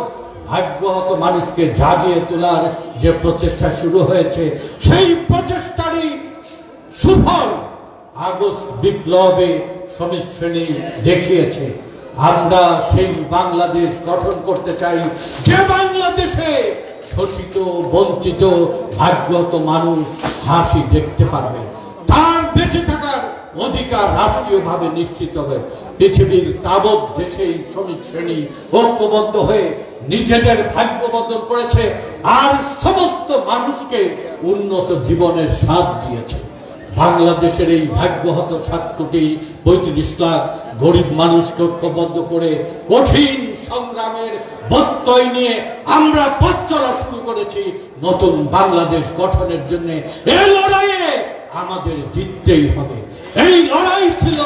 ভাগ্যহত মানুষকে জাগিয়ে তোলার যে প্রচেষ্টা শুরু হয়েছে, সেই প্রচেষ্টারই সুফল আগস্ট বিপ্লবে শ্রমিক শ্রেণী দেখিয়েছে। আমরা সেই বাংলাদেশ গঠন করতে চাই যে বাংলাদেশে শোষিত বঞ্চিত ভাগ্যহত মানুষ হাসি দেখতে পারবে, তার বেঁচে থাকার অধিকার রাষ্ট্রীয়ভাবে নিশ্চিত হবে। পৃথিবীর তাবৎ দেশেই শ্রমিক শ্রেণী ঐক্যবদ্ধ হয়ে নিজেদের ভাগ্য বদল করেছে আর সমস্ত মানুষকে উন্নত জীবনের স্বাদ দিয়েছে। বাংলাদেশের এই ভাগ্যহত 7 কোটি 35 লাখ গরিব মানুষকে ঐক্যবদ্ধ করে কঠিন সংগ্রামের বত্যয় নিয়ে আমরা পথ চলা শুরু করেছি নতুন বাংলাদেশ গঠনের জন্য। এই লড়াইয়ে আমাদের জিততেই হবে। এই লড়াই ছিল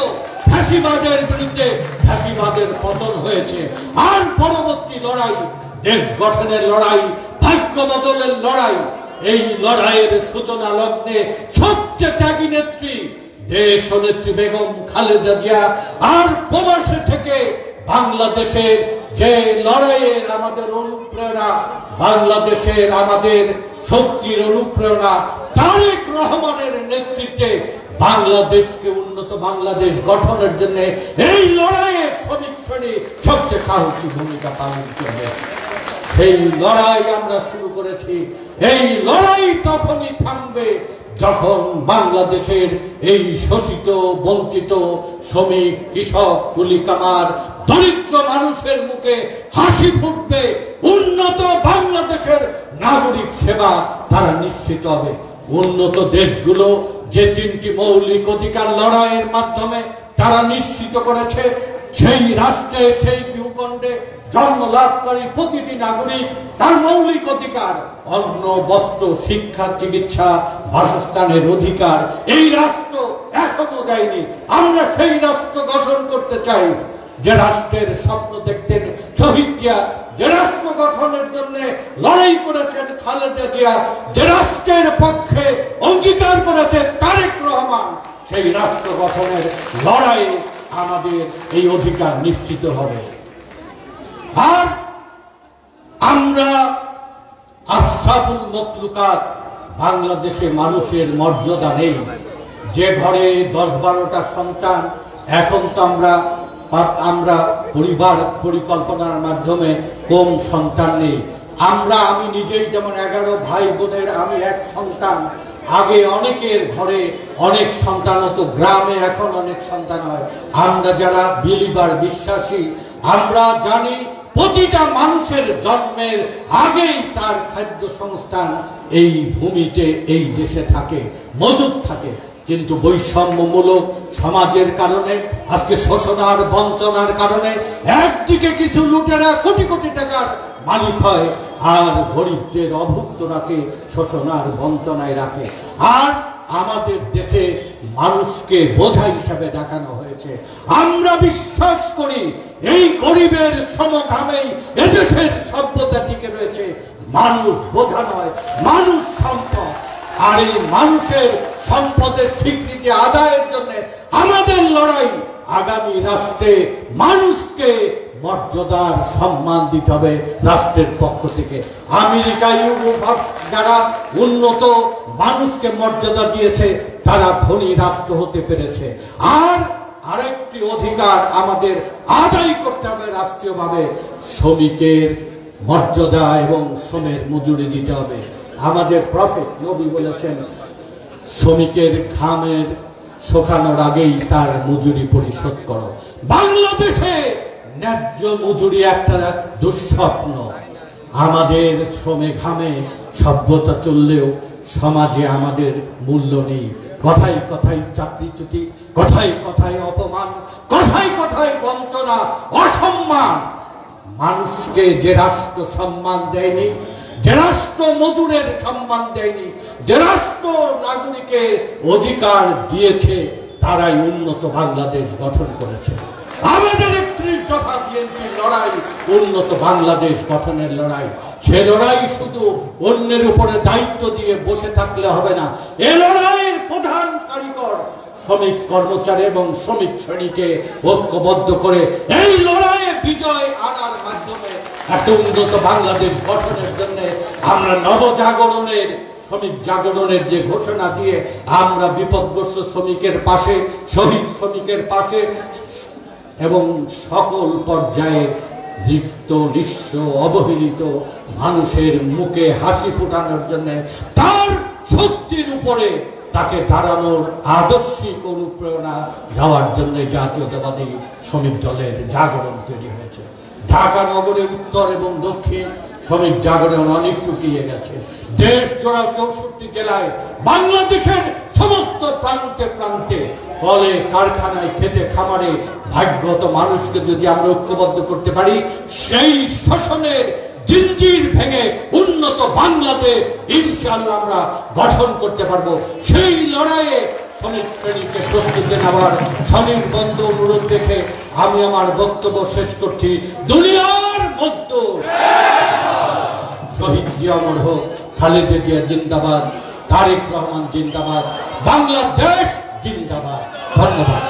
ফ্যাসিবাদের বিরুদ্ধে, ফ্যাসিবাদের পতন হয়েছে। আর পরবর্তী লড়াই দেশ গঠনের লড়াই, ভাগ্য বদলের লড়াই। এই লড়াইয়ের সূচনা লগ্নে সবচেয়ে ত্যাগী নেত্রী দেশ নেত্রী বেগম খালেদা জিয়া আর প্রবাসে থেকে বাংলাদেশের যে লড়াইয়ের আমাদের অনুপ্রেরণা, বাংলাদেশের আমাদের শক্তির অনুপ্রেরণা তারেক রহমানের নেতৃত্বে বাংলাদেশকে উন্নত বাংলাদেশ গঠনের জন্য এই লড়াইয়ে শ্রমিক শ্রেণী সবচেয়ে সাহসী ভূমিকা পালন করবে। সেই লড়াই আমরা শুরু করেছি। এই লড়াই তখনই থামবে যখন বাংলাদেশের এই শোষিত বঞ্চিত শ্রমিক কৃষক কুলি কামার দরিদ্র মানুষের মুখে হাসি ফুটবে। উন্নত বাংলাদেশের নাগরিক সেবা তারা নিশ্চিত হবে। উন্নত দেশগুলো যে 3টি মৌলিক অধিকার লড়াইয়ের মাধ্যমে তারা নিশ্চিত করেছে, সেই রাষ্ট্রে সেই ভূখণ্ডে জন্ম লাভকারী প্রতিটি নাগরিক তার মৌলিক অধিকার অন্ন বস্ত্র শিক্ষা চিকিৎসা বাসস্থানের অধিকার এই রাষ্ট্র এখনো দেয়নি। আমরা সেই রাষ্ট্র গঠন করতে চাই যে রাষ্ট্রের স্বপ্ন দেখতেন শহীদ জিয়া, যে রাষ্ট্র গঠনের জন্য লড়াই করেছেন খালেদা জিয়া, যে রাষ্ট্রের পক্ষে অঙ্গীকার করেছেন তারেক রহমান। সেই রাষ্ট্র গঠনের লড়াই আমাদের এই অধিকার নিশ্চিত হবে। আর আমরা আশরাফুল মাখলুকাত, বাংলাদেশে মানুষের মর্যাদা নেই। যে ঘরে 10-12টা সন্তান, এখন তো আমরা পরিবার পরিকল্পনার মাধ্যমে কম সন্তান নেই। আমি নিজেই যেমন 11 ভাই বোনের আমি এক সন্তান। আগে অনেকের ঘরে অনেক সন্তান হতো, গ্রামে এখন অনেক সন্তান হয়। আমরা যারা বিলিবার বিশ্বাসী, আমরা জানি প্রতিটা মানুষের জন্মের আগেই তার খাদ্য সংস্থান এই ভূমিতে এই দেশে থাকে, মজুদ থাকে। কিন্তু বৈষম্যমূলক সমাজের কারণে আজকে শোষণার বঞ্চনার কারণে একদিকে কিছু লুটেরা কোটি কোটি টাকার মালিক হয় আর গরিবদের অভুক্তরাকে শোষণার বঞ্চনায় রাখে। আর আমাদের দেশে মানুষকে বোঝা হিসাবে দেখানো হয়েছে। আমরা বিশ্বাস করি এই গরিবের সমঘামেই এদেশের সভ্যতা টিকে রয়েছে। মানুষ বোঝা নয়, মানুষ সম্পদ। আর এই মানুষের সম্পদের স্বীকৃতি আদায়ের জন্য আমাদের লড়াই। আগামী রাষ্ট্রে মানুষকে মর্যাদার সম্মান দিতে হবে রাষ্ট্রের পক্ষ থেকে। আমেরিকা, ইউরোপ যারা উন্নত মানুষকে মর্যাদা দিয়েছে তারা ধনী রাষ্ট্র হতে পেরেছে। আর আরেকটি অধিকার আমাদের আদায় করতে হবে রাষ্ট্রীয়ভাবে, শ্রমিকের মর্যাদা এবং শ্রমের মজুরি দিতে হবে। আমাদের প্রফেট নবী বলেছেন, শ্রমিকের ঘামের শুকানোর আগেই তার মজুরি পরিশোধ করো। বাংলাদেশে ন্যায্য মজুরি একটা দুঃস্বপ্ন। আমাদের শ্রমে ঘামে সভ্যতা চললেও সমাজে আমাদের মূল্য নেই। কথায় কথায় চাকরিচ্যুতি, কথায় কথায় অপমান, কথায় কথায় বঞ্চনা, অসম্মান। মানুষকে যে রাষ্ট্র সম্মান দেয়নি, যে রাষ্ট্র মজুরের সম্মান দেয়নি, যে রাষ্ট্র নাগরিকের অধিকার দিয়েছে, তারাই উন্নত বাংলাদেশ গঠন করেছে। আমাদের 31 দফা বিএনপির লড়াই উন্নত বাংলাদেশ গঠনের লড়াই। সে লড়াই শুধু অন্যের উপরে দায়িত্ব দিয়ে বসে থাকলে হবে না। এ লড়াইয়ের প্রধান কারিগর শ্রমিক কর্মচারী এবং শ্রমিক শ্রেণীকে ঐক্যবদ্ধ করে এই লড়াইয়ে বিজয় আনার মাধ্যমে একটা উন্নত বাংলাদেশ গঠনের জন্য আমরা নবজাগরণের, শ্রমিক জাগরণের যে ঘোষণা দিয়ে আমরা বিপদগ্রস্ত শ্রমিকের পাশে, শহীদ শ্রমিকের পাশে এবং সকল পর্যায়ে রিক্ত, নিঃস্ব, অবহেলিত মানুষের মুখে হাসি ফোটানোর জন্য, তার শক্তির উপরে তাকে দাঁড়ানোর আদর্শিক অনুপ্রেরণা দেওয়ার জন্য জাতীয়তাবাদী শ্রমিক দলের জাগরণ তৈরি হয়েছে। ঢাকা নগরে উত্তর এবং দক্ষিণ শ্রমিক জাগরণ অনেক টুকিয়ে গেছে। দেশ জোড়া 64 জেলায়, বাংলাদেশের সমস্ত প্রান্তে প্রান্তে, কলে কারখানায়, খেতে খামারে ভাগ্যত মানুষকে যদি আমরা ঐক্যবদ্ধ করতে পারি, সেই শোষণের জিঞ্জির ভেঙে উন্নত বাংলাদেশ ইনশাআল্লাহ আমরা গঠন করতে পারবো। সেই লড়াইয়ে শ্রমিক শ্রেণীকে প্রস্তুতি নেওয়ার স্বনির্বন্ধ অনুরোধ দেখে আমি আমার বক্তব্য শেষ করছি। দুনিয়ার মজদুর শহীদ জিয়া অমর হোক, খালেদা জিয়া জিন্দাবাদ, তারেক রহমান জিন্দাবাদ, বাংলাদেশ জিন্দাবাদ। ধন্যবাদ।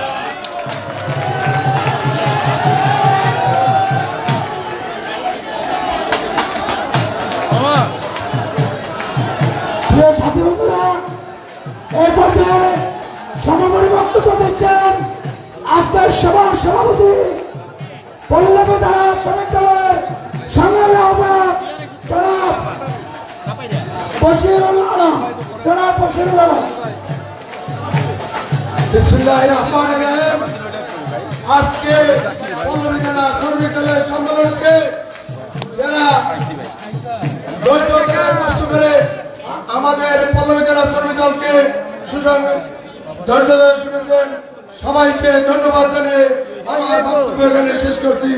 প্রিয় সাথী বন্ধুরা, এই পর্যায়ে সমাপনী বক্তব্য দিচ্ছেন আজকের সভার সভাপতি, পল্লবী ধারা শ্রমিক দলের সংগ্রামী আহ্বায়ক জনাব বশিরুল আলম। জনাব বশিরুল আলম। বিসমিল্লাহির রহমানির রহিম। আজকে পল্লবী ধারা শ্রমিক দলের সম্মেলনকে যারা ধৈর্য কষ্ট করে আমাদের পল্লবী ধারা শ্রমিক দলকে ধৈর্য ধরে শুনেছেন, সবাইকে ধন্যবাদ জানিয়ে আমার বক্তব্য এখানে শেষ করছি।